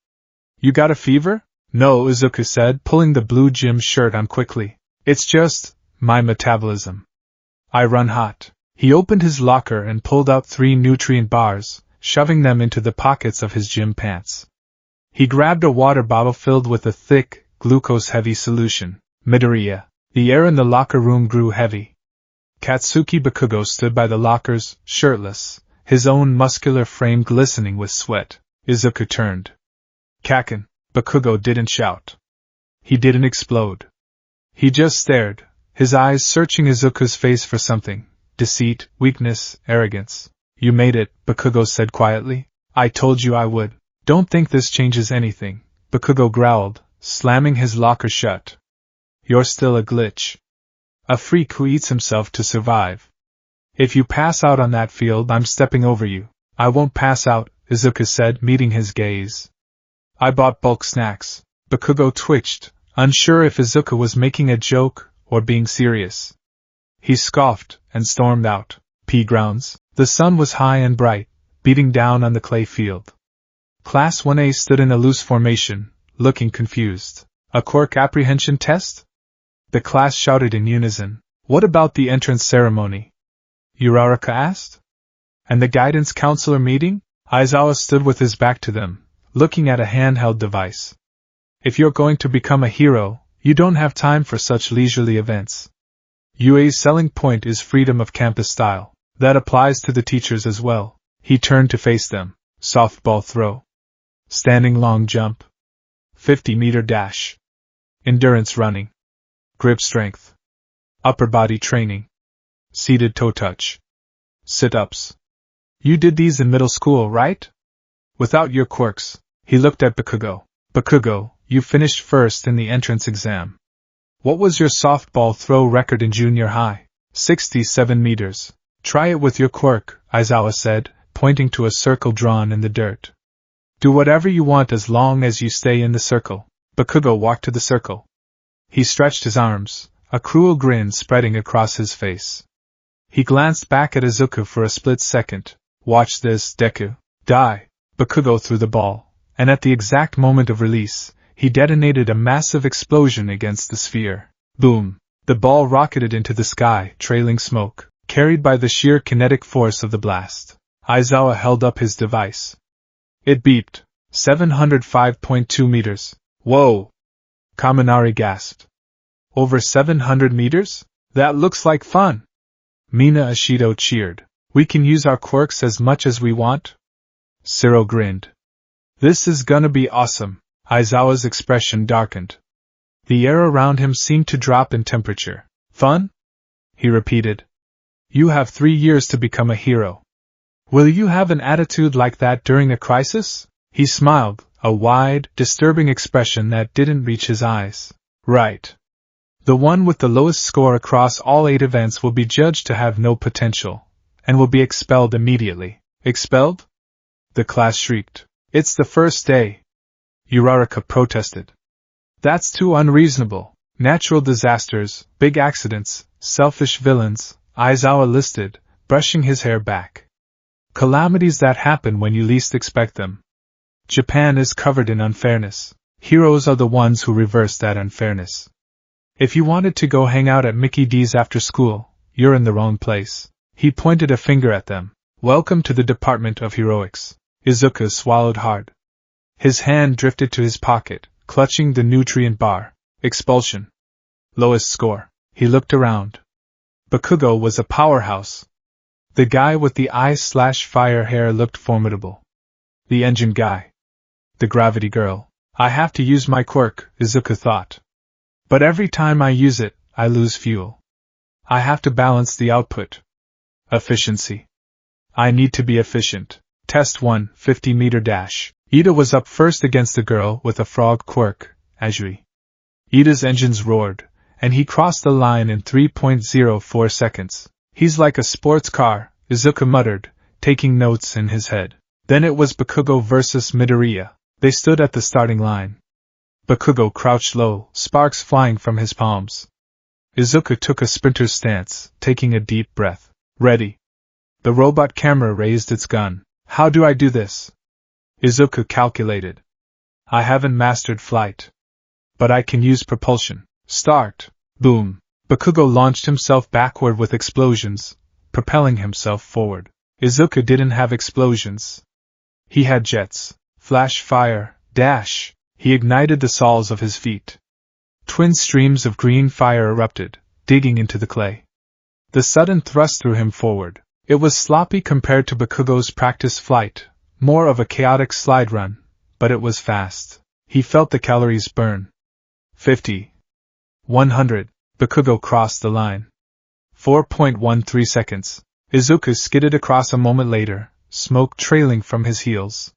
You got a fever? No, Izuku said, pulling the blue gym shirt on quickly. It's just my metabolism. I run hot. He opened his locker and pulled out 3 nutrient bars, shoving them into the pockets of his gym pants. He grabbed a water bottle filled with a thick, glucose-heavy solution. Midoriya. The air in the locker room grew heavy. Katsuki Bakugo stood by the lockers, shirtless, his own muscular frame glistening with sweat. Izuku turned. Kaken. Bakugo didn't shout. He didn't explode. He just stared, his eyes searching Izuku's face for something: deceit, weakness, arrogance. You made it, Bakugo said quietly. I told you I would. Don't think this changes anything, Bakugo growled, slamming his locker shut. You're still a glitch. A freak who eats himself to survive. If you pass out on that field, I'm stepping over you. I won't pass out, Izuku said, meeting his gaze. I bought bulk snacks. Bakugo twitched, unsure if Izuku was making a joke or being serious. He scoffed and stormed out. Pea grounds. The sun was high and bright, beating down on the clay field. Class 1A stood in a loose formation, looking confused. A quirk apprehension test? The class shouted in unison. What about the entrance ceremony? Uraraka asked. And the guidance counselor meeting? Aizawa stood with his back to them, looking at a handheld device. If you're going to become a hero, you don't have time for such leisurely events. UA's selling point is freedom of campus style. That applies to the teachers as well. He turned to face them. Softball throw. Standing long jump. 50-meter dash. Endurance running. Grip strength. Upper body training. Seated toe touch. Sit-ups. You did these in middle school, right? Without your quirks. He looked at Bakugo. Bakugo, you finished first in the entrance exam. What was your softball throw record in junior high? 67 meters. Try it with your quirk, Aizawa said, pointing to a circle drawn in the dirt. Do whatever you want as long as you stay in the circle. Bakugo walked to the circle. He stretched his arms, a cruel grin spreading across his face. He glanced back at Izuku for a split second. Watch this, Deku. Die. Bakugo threw the ball, and at the exact moment of release, he detonated a massive explosion against the sphere. Boom! The ball rocketed into the sky, trailing smoke, carried by the sheer kinetic force of the blast. Aizawa held up his device. It beeped. 705.2 meters. Whoa! Kaminari gasped. Over 700 meters? That looks like fun! Mina Ashido cheered. We can use our quirks as much as we want? Ciro grinned. This is gonna be awesome. Aizawa's expression darkened. The air around him seemed to drop in temperature. Fun? He repeated. You have 3 years to become a hero. Will you have an attitude like that during a crisis? He smiled, a wide, disturbing expression that didn't reach his eyes. Right. The one with the lowest score across all 8 events will be judged to have no potential, and will be expelled immediately. Expelled? The class shrieked. It's the first day. Uraraka protested. That's too unreasonable. Natural disasters, big accidents, selfish villains, Aizawa listed, brushing his hair back. Calamities that happen when you least expect them. Japan is covered in unfairness. Heroes are the ones who reverse that unfairness. If you wanted to go hang out at Mickey D's after school, you're in the wrong place. He pointed a finger at them. Welcome to the Department of Heroics. Izuku swallowed hard. His hand drifted to his pocket, clutching the nutrient bar. Expulsion. Lowest score. He looked around. Bakugo was a powerhouse. The guy with the ice/fire hair looked formidable. The engine guy. The gravity girl. I have to use my quirk, Izuku thought. But every time I use it, I lose fuel. I have to balance the output. Efficiency. I need to be efficient. Test 1, 50-meter dash. Ida was up first against the girl with a frog quirk, Azui. Ida's engines roared, and he crossed the line in 3.04 seconds. He's like a sports car, Izuku muttered, taking notes in his head. Then it was Bakugo versus Midoriya. They stood at the starting line. Bakugo crouched low, sparks flying from his palms. Izuku took a sprinter's stance, taking a deep breath. Ready. The robot camera raised its gun. How do I do this? Izuku calculated. I haven't mastered flight. But I can use propulsion. Start. Boom. Bakugo launched himself backward with explosions, propelling himself forward. Izuku didn't have explosions. He had jets. Flash fire, dash. He ignited the soles of his feet. Twin streams of green fire erupted, digging into the clay. The sudden thrust threw him forward. It was sloppy compared to Bakugo's practice flight, more of a chaotic slide run, but it was fast. He felt the calories burn. 50. 100. Bakugo crossed the line. 4.13 seconds. Izuku skidded across a moment later, smoke trailing from his heels.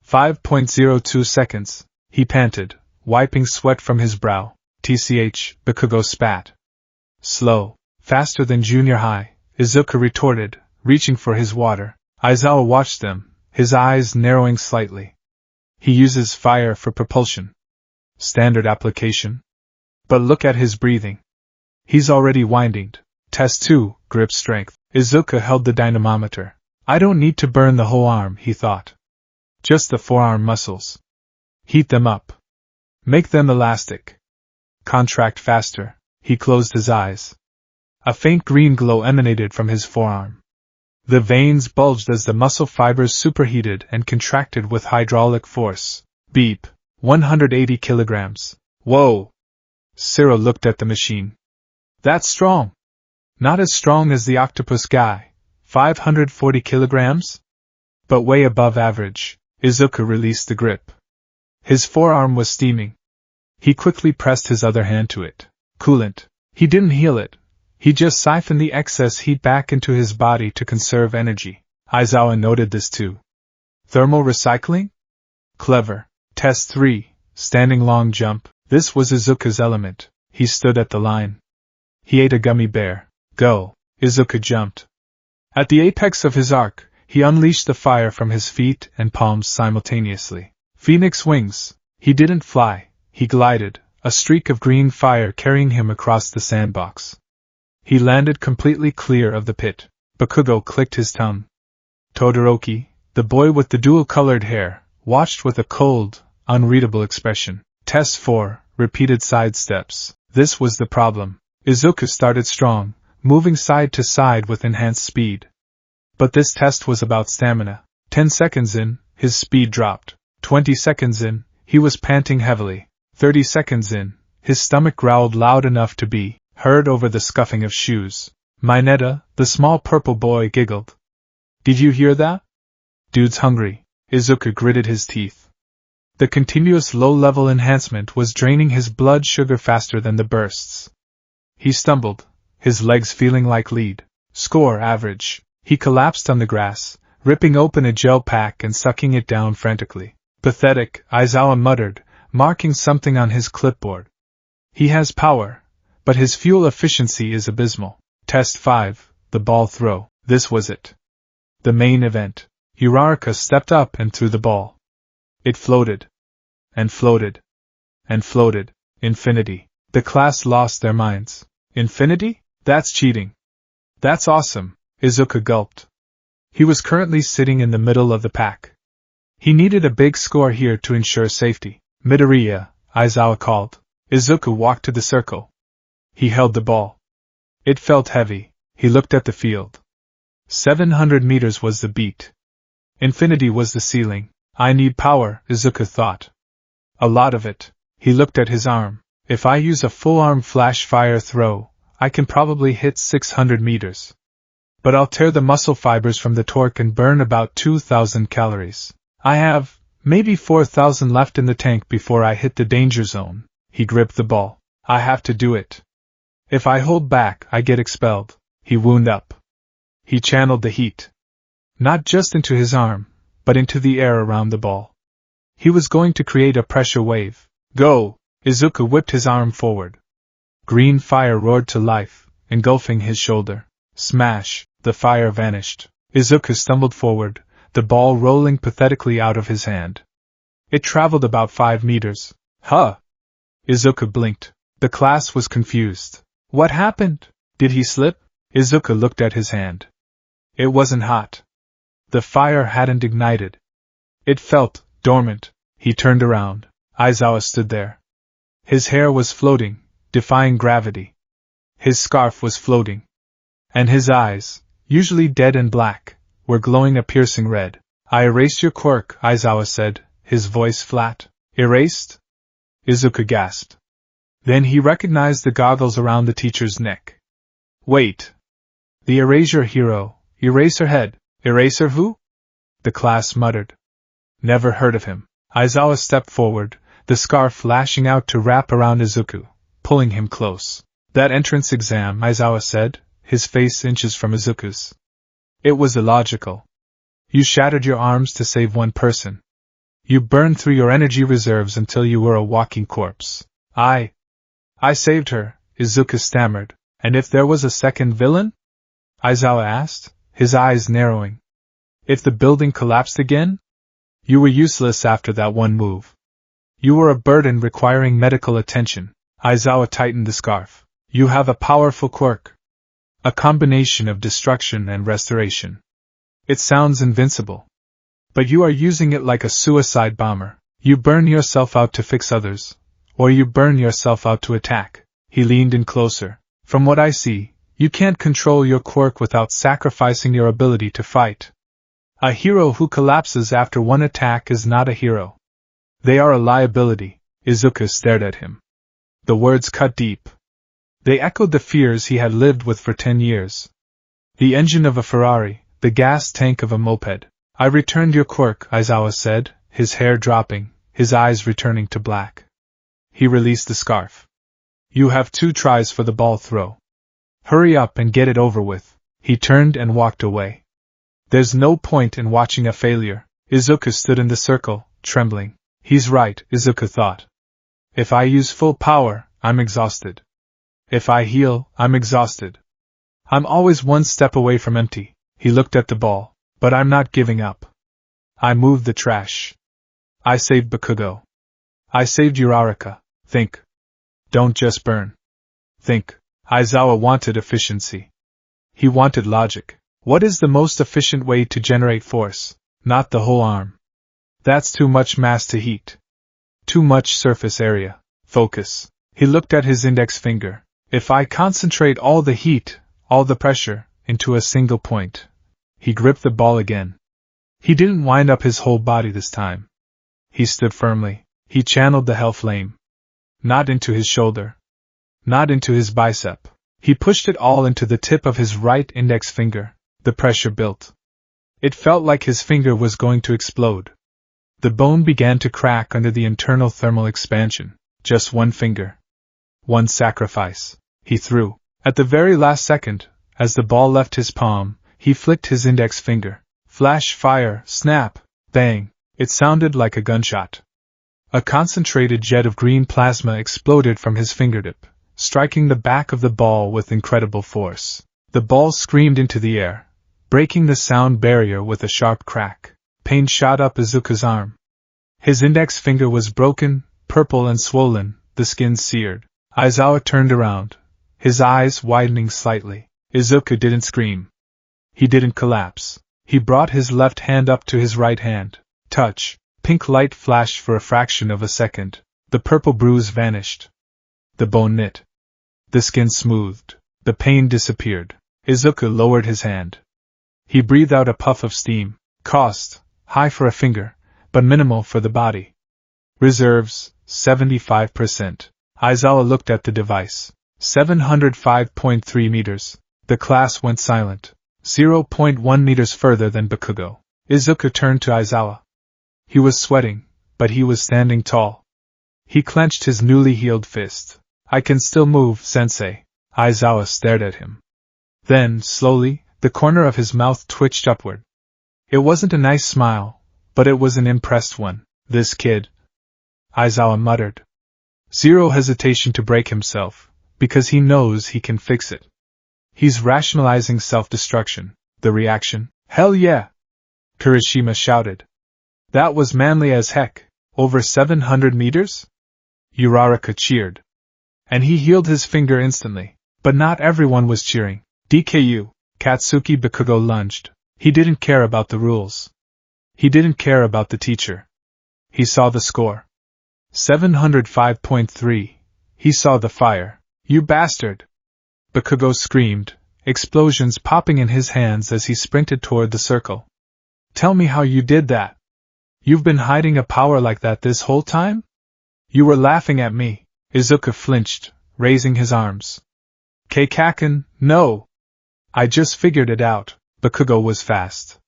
5.02 seconds. He panted, wiping sweat from his brow. TCH, Bakugo spat. Slow. Faster than junior high, Izuku retorted, reaching for his water. Aizawa watched them, his eyes narrowing slightly. He uses fire for propulsion. Standard application. But look at his breathing. He's already winding. Test 2, grip strength. Izuku held the dynamometer. I don't need to burn the whole arm, he thought. Just the forearm muscles. Heat them up. Make them elastic. Contract faster. He closed his eyes. A faint green glow emanated from his forearm. The veins bulged as the muscle fibers superheated and contracted with hydraulic force. Beep. 180 kilograms. Whoa! Cyril looked at the machine. That's strong. Not as strong as the octopus guy. 540 kilograms? But way above average. Izuku released the grip. His forearm was steaming. He quickly pressed his other hand to it. Coolant. He didn't heal it. He just siphoned the excess heat back into his body to conserve energy. Aizawa noted this too. Thermal recycling? Clever. Test 3. Standing long jump. This was Izuku's element. He stood at the line. He ate a gummy bear. Go. Izuku jumped. At the apex of his arc, he unleashed the fire from his feet and palms simultaneously. Phoenix wings. He didn't fly. He glided, a streak of green fire carrying him across the sandbox. He landed completely clear of the pit. Bakugo clicked his tongue. Todoroki, the boy with the dual-colored hair, watched with a cold, unreadable expression. Test 4, repeated side steps. This was the problem. Izuku started strong, moving side to side with enhanced speed. But this test was about stamina. 10 seconds in, his speed dropped. 20 seconds in, he was panting heavily. 30 seconds in, his stomach growled loud enough to be heard over the scuffing of shoes. Mineta, the small purple boy, giggled. Did you hear that? Dude's hungry. Izuku gritted his teeth. The continuous low-level enhancement was draining his blood sugar faster than the bursts. He stumbled, his legs feeling like lead. Score average. He collapsed on the grass, ripping open a gel pack and sucking it down frantically. Pathetic, Aizawa muttered, marking something on his clipboard. He has power, but his fuel efficiency is abysmal. Test 5, the ball throw. This was it. The main event. Uraraka stepped up and threw the ball. It floated. And floated. And floated. Infinity. The class lost their minds. Infinity? That's cheating. That's awesome. Izuku gulped. He was currently sitting in the middle of the pack. He needed a big score here to ensure safety. Midoriya, Aizawa called. Izuku walked to the circle. He held the ball. It felt heavy. He looked at the field. 700 meters was the beat. Infinity was the ceiling. I need power, Izuku thought. A lot of it. He looked at his arm. If I use a full-arm flash fire throw, I can probably hit 600 meters. But I'll tear the muscle fibers from the torque and burn about 2,000 calories. I have, maybe 4,000 left in the tank before I hit the danger zone. He gripped the ball. I have to do it. If I hold back, I get expelled. He wound up. He channeled the heat. Not just into his arm, but into the air around the ball. He was going to create a pressure wave. Go! Izuku whipped his arm forward. Green fire roared to life, engulfing his shoulder. Smash! The fire vanished. Izuku stumbled forward, the ball rolling pathetically out of his hand. It traveled about 5 meters. Huh! Izuku blinked. The class was confused. What happened? Did he slip? Izuku looked at his hand. It wasn't hot. The fire hadn't ignited. It felt dormant. He turned around. Aizawa stood there. His hair was floating, defying gravity. His scarf was floating. And his eyes, usually dead and black, were glowing a piercing red. I erased your quirk, Aizawa said, his voice flat. Erased? Izuku gasped. Then he recognized the goggles around the teacher's neck. Wait. The Erasure hero, Eraserhead. Eraser who? The class muttered. Never heard of him. Aizawa stepped forward, the scarf lashing out to wrap around Izuku, pulling him close. That entrance exam, Aizawa said, his face inches from Izuku's. It was illogical. You shattered your arms to save one person. You burned through your energy reserves until you were a walking corpse. I saved her, Izuku stammered. And if there was a second villain? Aizawa asked, his eyes narrowing. If the building collapsed again? You were useless after that one move. You were a burden requiring medical attention. Aizawa tightened the scarf. You have a powerful quirk. A combination of destruction and restoration. It sounds invincible. But you are using it like a suicide bomber. You burn yourself out to fix others. Or you burn yourself out to attack. He leaned in closer. From what I see, you can't control your quirk without sacrificing your ability to fight. A hero who collapses after one attack is not a hero. They are a liability. Izuku stared at him. The words cut deep. They echoed the fears he had lived with for 10 years. The engine of a Ferrari, the gas tank of a moped. I returned your quirk, Aizawa said, his hair dropping, his eyes returning to black. He released the scarf. You have 2 tries for the ball throw. Hurry up and get it over with. He turned and walked away. There's no point in watching a failure. Izuku stood in the circle, trembling. He's right, Izuku thought. If I use full power, I'm exhausted. If I heal, I'm exhausted. I'm always one step away from empty. He looked at the ball. But I'm not giving up. I moved the trash. I saved Bakugo. I saved Uraraka. Think. Don't just burn. Think. Aizawa wanted efficiency. He wanted logic. What is the most efficient way to generate force? Not the whole arm. That's too much mass to heat. Too much surface area. Focus. He looked at his index finger. If I concentrate all the heat, all the pressure, into a single point. He gripped the ball again. He didn't wind up his whole body this time. He stood firmly. He channeled the Hellflame. Not into his shoulder. Not into his bicep. He pushed it all into the tip of his right index finger. The pressure built. It felt like his finger was going to explode. The bone began to crack under the internal thermal expansion. Just one finger. One sacrifice. He threw. At the very last second, as the ball left his palm, he flicked his index finger. Flash, fire, snap, bang. It sounded like a gunshot. A concentrated jet of green plasma exploded from his fingertip, striking the back of the ball with incredible force. The ball screamed into the air, breaking the sound barrier with a sharp crack. Pain shot up Izuku's arm. His index finger was broken, purple and swollen, the skin seared. Aizawa turned around, his eyes widening slightly. Izuku didn't scream. He didn't collapse. He brought his left hand up to his right hand. Touch. Pink light flashed for a fraction of a second. The purple bruise vanished. The bone knit. The skin smoothed. The pain disappeared. Izuku lowered his hand. He breathed out a puff of steam. Cost, high for a finger, but minimal for the body. Reserves, 75%. Aizawa looked at the device. 705.3 meters. The class went silent. 0.1 meters further than Bakugo. Izuku turned to Aizawa. He was sweating, but he was standing tall. He clenched his newly healed fist. I can still move, sensei. Aizawa stared at him. Then, slowly, the corner of his mouth twitched upward. It wasn't a nice smile, but it was an impressed one. This kid. Aizawa muttered. Zero hesitation to break himself, because he knows he can fix it. He's rationalizing self-destruction. The reaction? Hell yeah! Kirishima shouted. That was manly as heck. Over 700 meters? Uraraka cheered. And he healed his finger instantly. But not everyone was cheering. DKU. Katsuki Bakugo lunged. He didn't care about the rules. He didn't care about the teacher. He saw the score. 705.3. He saw the fire. You bastard! Bakugo screamed, explosions popping in his hands as he sprinted toward the circle. Tell me how you did that. You've been hiding a power like that this whole time? You were laughing at me. Izuku flinched, raising his arms. Keikaken, no! I just figured it out. Bakugo was fast.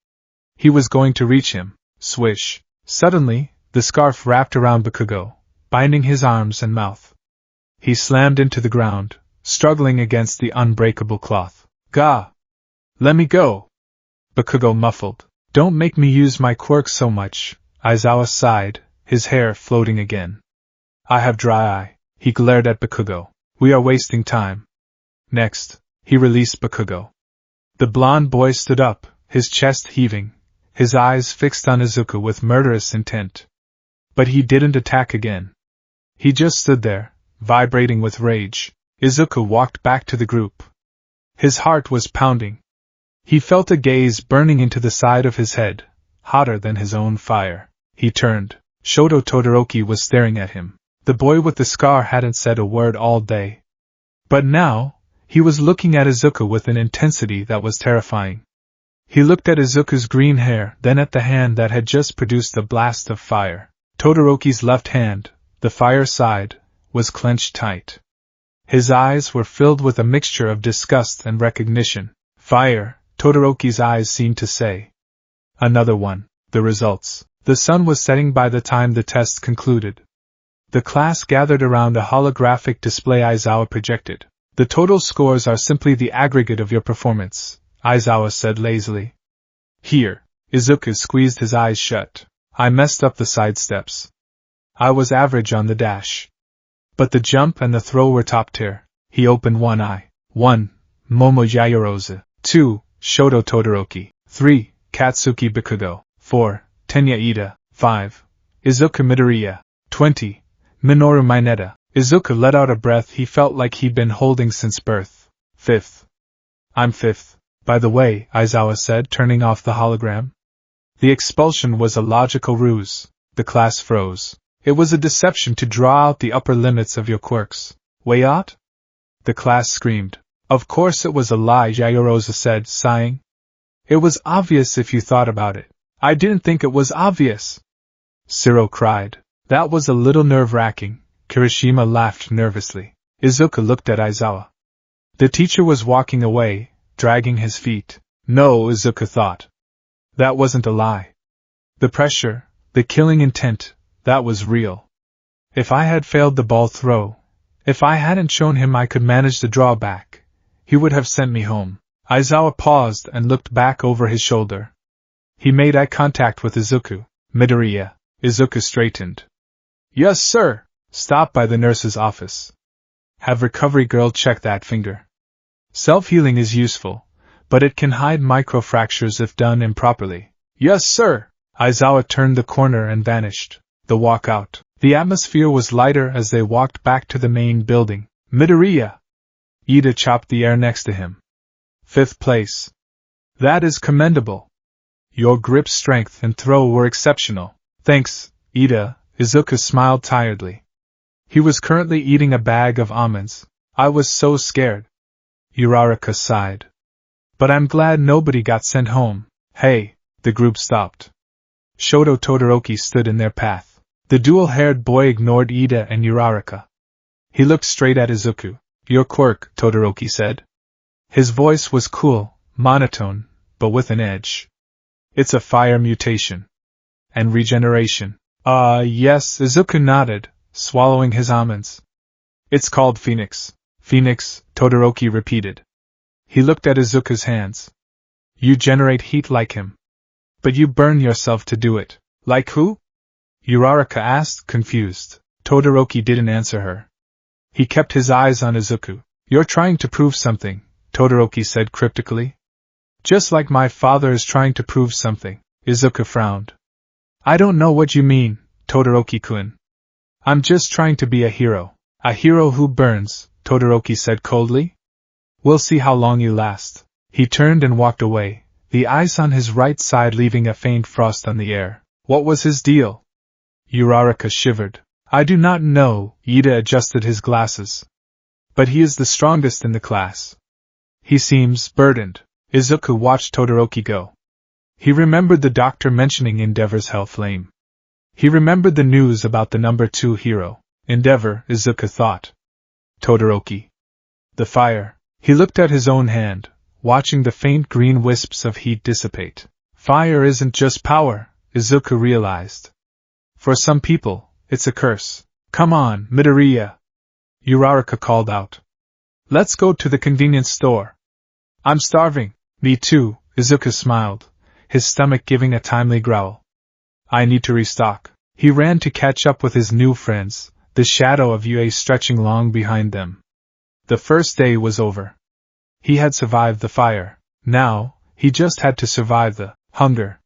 He was going to reach him. Swish. Suddenly, the scarf wrapped around Bakugo, binding his arms and mouth. He slammed into the ground, struggling against the unbreakable cloth. Gah! Let me go! Bakugo muffled. Don't make me use my quirk so much, Aizawa sighed, his hair floating again. I have dry eye. He glared at Bakugo. We are wasting time. Next, he released Bakugo. The blond boy stood up, his chest heaving, his eyes fixed on Izuku with murderous intent. But he didn't attack again. He just stood there, vibrating with rage. Izuku walked back to the group. His heart was pounding. He felt a gaze burning into the side of his head, hotter than his own fire. He turned. Shoto Todoroki was staring at him. The boy with the scar hadn't said a word all day. But now, he was looking at Izuku with an intensity that was terrifying. He looked at Izuku's green hair, then at the hand that had just produced a blast of fire. Todoroki's left hand, the fire side, was clenched tight. His eyes were filled with a mixture of disgust and recognition. Fire, Todoroki's eyes seemed to say. Another one. The results. The sun was setting by the time the test concluded. The class gathered around a holographic display Aizawa projected. The total scores are simply the aggregate of your performance, Aizawa said lazily. Here, Izuku squeezed his eyes shut. I messed up the side steps. I was average on the dash. But the jump and the throw were top tier. He opened one eye. 1. Momo Yaoyorozu. 2. Shoto Todoroki. 3. Katsuki Bakugo. 4. Tenya Ida. 5. Izuku Midoriya. 20. Minoru Mineta. Izuku let out a breath he felt like he'd been holding since birth. 5th. I'm 5th. By the way, Aizawa said, turning off the hologram. The expulsion was a logical ruse. The class froze. It was a deception to draw out the upper limits of your quirks. Way out? The class screamed. Of course it was a lie, Yaoyorozu said, sighing. It was obvious if you thought about it. I didn't think it was obvious. Shiro cried. That was a little nerve-wracking. Kirishima laughed nervously. Izuku looked at Aizawa. The teacher was walking away, dragging his feet. No, Izuku thought. That wasn't a lie. The pressure, the killing intent, that was real. If I had failed the ball throw, if I hadn't shown him I could manage the drawback, he would have sent me home. Aizawa paused and looked back over his shoulder. He made eye contact with Izuku. Midoriya. Izuku straightened. Yes, sir. Stop by the nurse's office. Have recovery girl check that finger. Self-healing is useful, but it can hide microfractures if done improperly. Yes, sir. Aizawa turned the corner and vanished. The walk out. The atmosphere was lighter as they walked back to the main building. Midoriya. Ida chopped the air next to him. 5th place. That is commendable. Your grip strength and throw were exceptional. Thanks, Ida. Izuku smiled tiredly. He was currently eating a bag of almonds. I was so scared. Uraraka sighed. But I'm glad nobody got sent home. Hey, the group stopped. Shoto Todoroki stood in their path. The dual-haired boy ignored Ida and Uraraka. He looked straight at Izuku. Your quirk, Todoroki said. His voice was cool, monotone, but with an edge. It's a fire mutation. And regeneration. Yes, Izuku nodded, swallowing his almonds. It's called Phoenix. Phoenix, Todoroki repeated. He looked at Izuku's hands. You generate heat like him. But you burn yourself to do it. Like who? Uraraka asked, confused. Todoroki didn't answer her. He kept his eyes on Izuku. You're trying to prove something, Todoroki said cryptically. Just like my father is trying to prove something. Izuku frowned. I don't know what you mean, Todoroki-kun. I'm just trying to be a hero. A hero who burns, Todoroki said coldly. We'll see how long you last. He turned and walked away, the ice on his right side leaving a faint frost on the air. What was his deal? Uraraka shivered. I do not know, Ida adjusted his glasses. But he is the strongest in the class. He seems burdened. Izuku watched Todoroki go. He remembered the doctor mentioning Endeavor's Hellflame. He remembered the news about the number 2 hero. Endeavor, Izuku thought. Todoroki. The fire. He looked at his own hand, watching the faint green wisps of heat dissipate. Fire isn't just power, Izuku realized. For some people, it's a curse. Come on, Midoriya! Uraraka called out. Let's go to the convenience store. I'm starving. Me too, Izuku smiled, his stomach giving a timely growl. I need to restock. He ran to catch up with his new friends, the shadow of UA stretching long behind them. The first day was over. He had survived the fire. Now, he just had to survive the hunger.